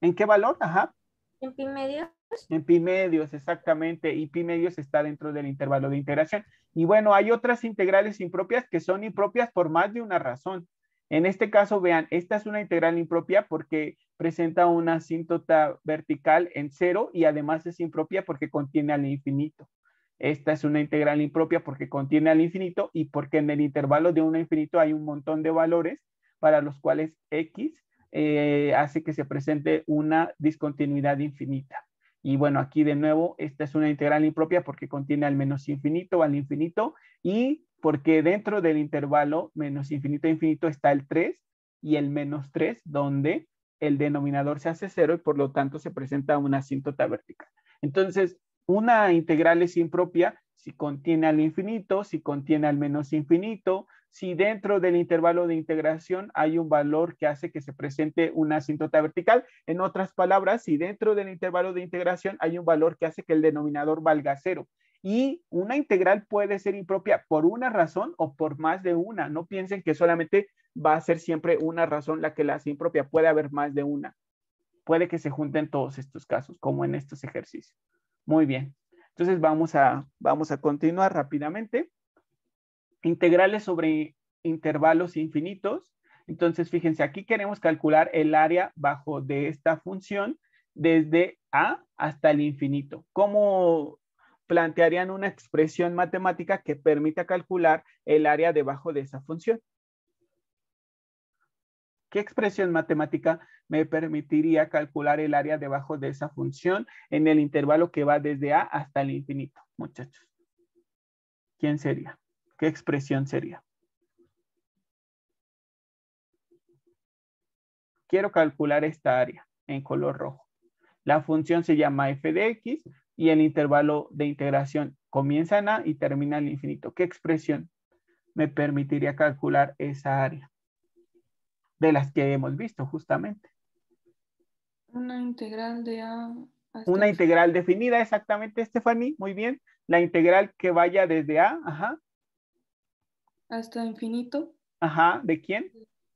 ¿En qué valor? Ajá.
¿En pi medios?
En pi medios, exactamente. Y pi medios está dentro del intervalo de integración. Y bueno, hay otras integrales impropias que son impropias por más de una razón. En este caso, vean, esta es una integral impropia porque presenta una asíntota vertical en 0 y además es impropia porque contiene al infinito. Esta es una integral impropia porque contiene al infinito y porque en el intervalo de 1 a infinito hay un montón de valores para los cuales X hace que se presente una discontinuidad infinita. Y bueno, aquí de nuevo, esta es una integral impropia porque contiene al menos infinito, al infinito, y porque dentro del intervalo menos infinito a infinito está el 3 y el menos 3, donde el denominador se hace 0 y por lo tanto se presenta una asíntota vertical. Entonces, una integral es impropia si contiene al infinito, si contiene al menos infinito, si dentro del intervalo de integración hay un valor que hace que se presente una asíntota vertical. En otras palabras, si dentro del intervalo de integración hay un valor que hace que el denominador valga 0. Y una integral puede ser impropia por una razón o por más de una. No piensen que solamente va a ser siempre una razón la que la hace impropia. Puede haber más de una. Puede que se junten todos estos casos, como en estos ejercicios. Muy bien. Entonces vamos a continuar rápidamente. Integrales sobre intervalos infinitos. Entonces, fíjense, aquí queremos calcular el área bajo de esta función desde A hasta el infinito. ¿Cómo plantearían una expresión matemática que permita calcular el área debajo de esa función? ¿Qué expresión matemática me permitiría calcular el área debajo de esa función en el intervalo que va desde A hasta el infinito, muchachos? ¿Quién sería? ¿Qué expresión sería? Quiero calcular esta área en color rojo. La función se llama f de x y el intervalo de integración comienza en A y termina en el infinito. ¿Qué expresión me permitiría calcular esa área? De las que hemos visto justamente.
Una integral de A hasta
Una
el
integral definida, exactamente, Stephanie, muy bien. La integral que vaya desde A, ajá,
hasta infinito
ajá, ¿de quién?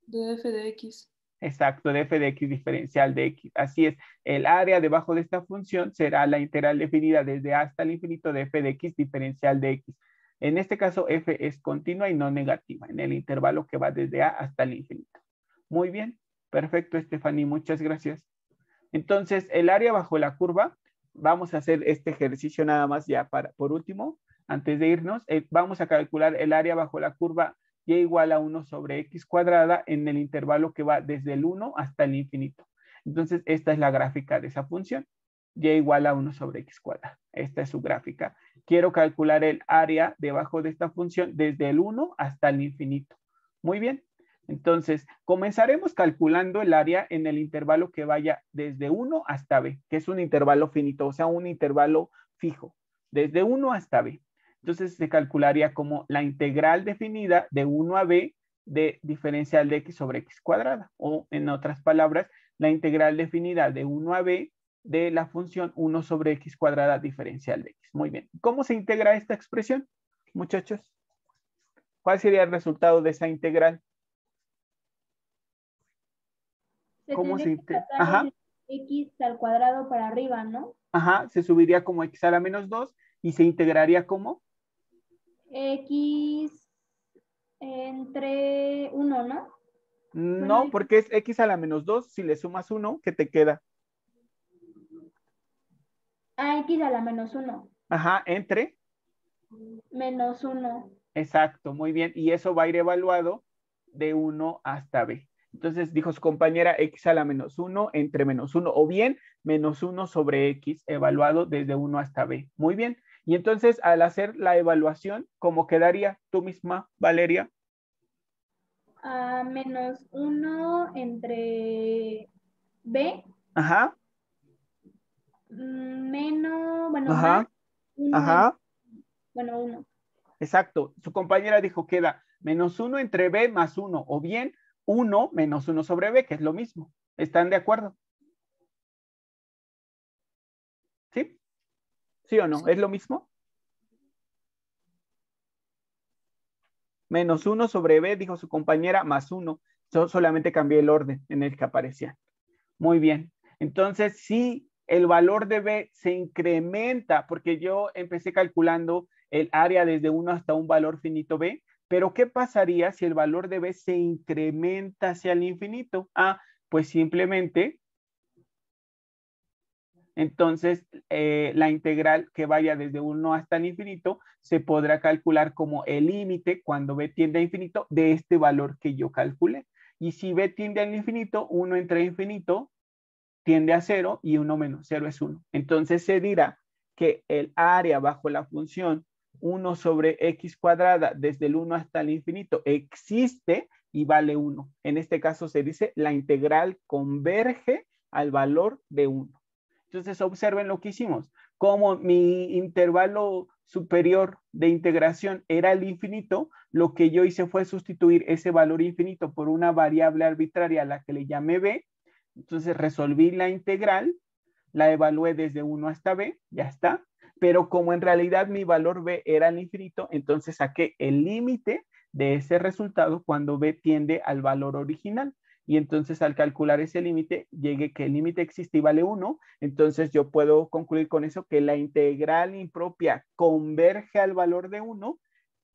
de f de x.
Exacto, de f de x diferencial de x. Así es, el área debajo de esta función será la integral definida desde A hasta el infinito de f de x diferencial de x. En este caso, f es continua y no negativa, en el intervalo que va desde A hasta el infinito. Muy bien, perfecto, Stephanie, muchas gracias. Entonces, el área bajo la curva, vamos a hacer este ejercicio nada más ya por último, antes de irnos, vamos a calcular el área bajo la curva y igual a 1 sobre x cuadrada en el intervalo que va desde el 1 hasta el infinito. Entonces, esta es la gráfica de esa función. Y igual a 1 sobre x cuadrada. Esta es su gráfica. Quiero calcular el área debajo de esta función desde el 1 hasta el infinito. Muy bien. Entonces, comenzaremos calculando el área en el intervalo que vaya desde 1 hasta b, que es un intervalo finito, o sea, un intervalo fijo, desde 1 hasta b. Entonces, se calcularía como la integral definida de 1 a b de diferencial de x sobre x cuadrada, o en otras palabras, la integral definida de 1 a b de la función 1 sobre x cuadrada diferencial de x. Muy bien. ¿Cómo se integra esta expresión, muchachos? ¿Cuál sería el resultado de esa integral? ¿Cómo se integra? Ajá.
X al cuadrado para arriba, ¿no?
Ajá, se subiría como x a la menos 2 y se integraría como
X entre 1, ¿no?
no,
Bueno,
porque es x a la menos 2, si le sumas 1, ¿qué te queda?
X a la menos 1.
Ajá, entre.
Menos 1.
Exacto, muy bien. Y eso va a ir evaluado de 1 hasta b. Entonces dijo su compañera x a la menos 1 entre menos 1 o bien menos 1 sobre x evaluado desde 1 hasta b. Muy bien. Y entonces al hacer la evaluación, ¿cómo quedaría tú misma, Valeria?
Menos 1 entre b.
Ajá.
Menos, bueno,
Ajá.
más 1.
Ajá.
Bueno, 1.
Exacto. Su compañera dijo queda menos 1 entre b más 1 o bien 1 menos 1 sobre b, que es lo mismo. ¿Están de acuerdo? ¿Sí? ¿Sí o no? ¿Es lo mismo? Menos 1 sobre b, dijo su compañera, más 1. Yo solamente cambié el orden en el que aparecía. Muy bien. Entonces, si el valor de b se incrementa, porque yo empecé calculando el área desde 1 hasta un valor finito b, pero ¿qué pasaría si el valor de b se incrementa hacia el infinito? Pues simplemente, entonces, la integral que vaya desde 1 hasta el infinito se podrá calcular como el límite cuando b tiende a infinito de este valor que yo calculé. Y si b tiende al infinito, 1 entre infinito tiende a 0 y 1 menos 0 es 1. Entonces se dirá que el área bajo la función 1 sobre x cuadrada desde el 1 hasta el infinito existe y vale 1. En este caso se dice la integral converge al valor de 1. Entonces observen lo que hicimos. Como mi intervalo superior de integración era el infinito, lo que yo hice fue sustituir ese valor infinito por una variable arbitraria a la que le llamé b. Entonces resolví la integral, la evalué desde 1 hasta b, ya está. Pero como en realidad mi valor b era el infinito, entonces saqué el límite de ese resultado cuando b tiende al valor original. Y entonces al calcular ese límite, llegué que el límite existe y vale 1. Entonces yo puedo concluir con eso que la integral impropia converge al valor de 1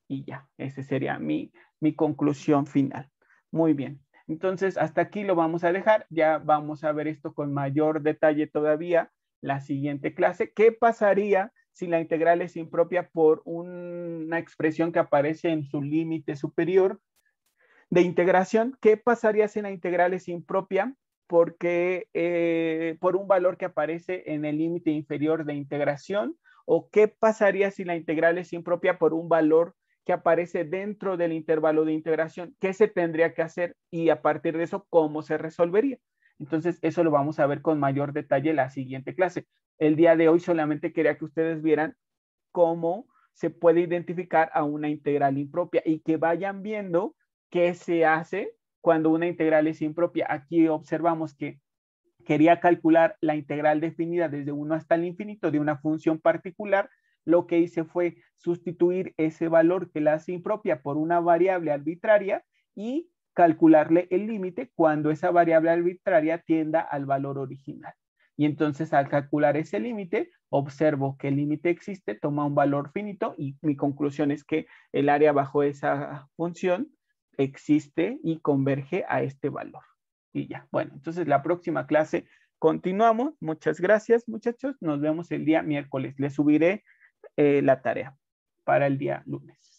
y ya, esa sería mi conclusión final. Muy bien. Entonces, hasta aquí lo vamos a dejar. Ya vamos a ver esto con mayor detalle todavía la siguiente clase. ¿Qué pasaría si la integral es impropia por una expresión que aparece en su límite superior? de integración. ¿Qué pasaría si la integral es impropia? Porque por un valor que aparece en el límite inferior de integración, o qué pasaría si la integral es impropia por un valor que aparece dentro del intervalo de integración. ¿Qué se tendría que hacer? Y a partir de eso, ¿cómo se resolvería? Entonces, eso lo vamos a ver con mayor detalle en la siguiente clase. El día de hoy solamente quería que ustedes vieran cómo se puede identificar a una integral impropia y que vayan viendo qué se hace cuando una integral es impropia. Aquí observamos que quería calcular la integral definida desde 1 hasta el infinito de una función particular. Lo que hice fue sustituir ese valor que la hace impropia por una variable arbitraria y calcularle el límite cuando esa variable arbitraria tienda al valor original. Y entonces al calcular ese límite, observo que el límite existe, toma un valor finito y mi conclusión es que el área bajo esa función existe y converge a este valor. Y ya, bueno, entonces la próxima clase continuamos. Muchas gracias, muchachos. Nos vemos el día miércoles. Les subiré la tarea para el día lunes.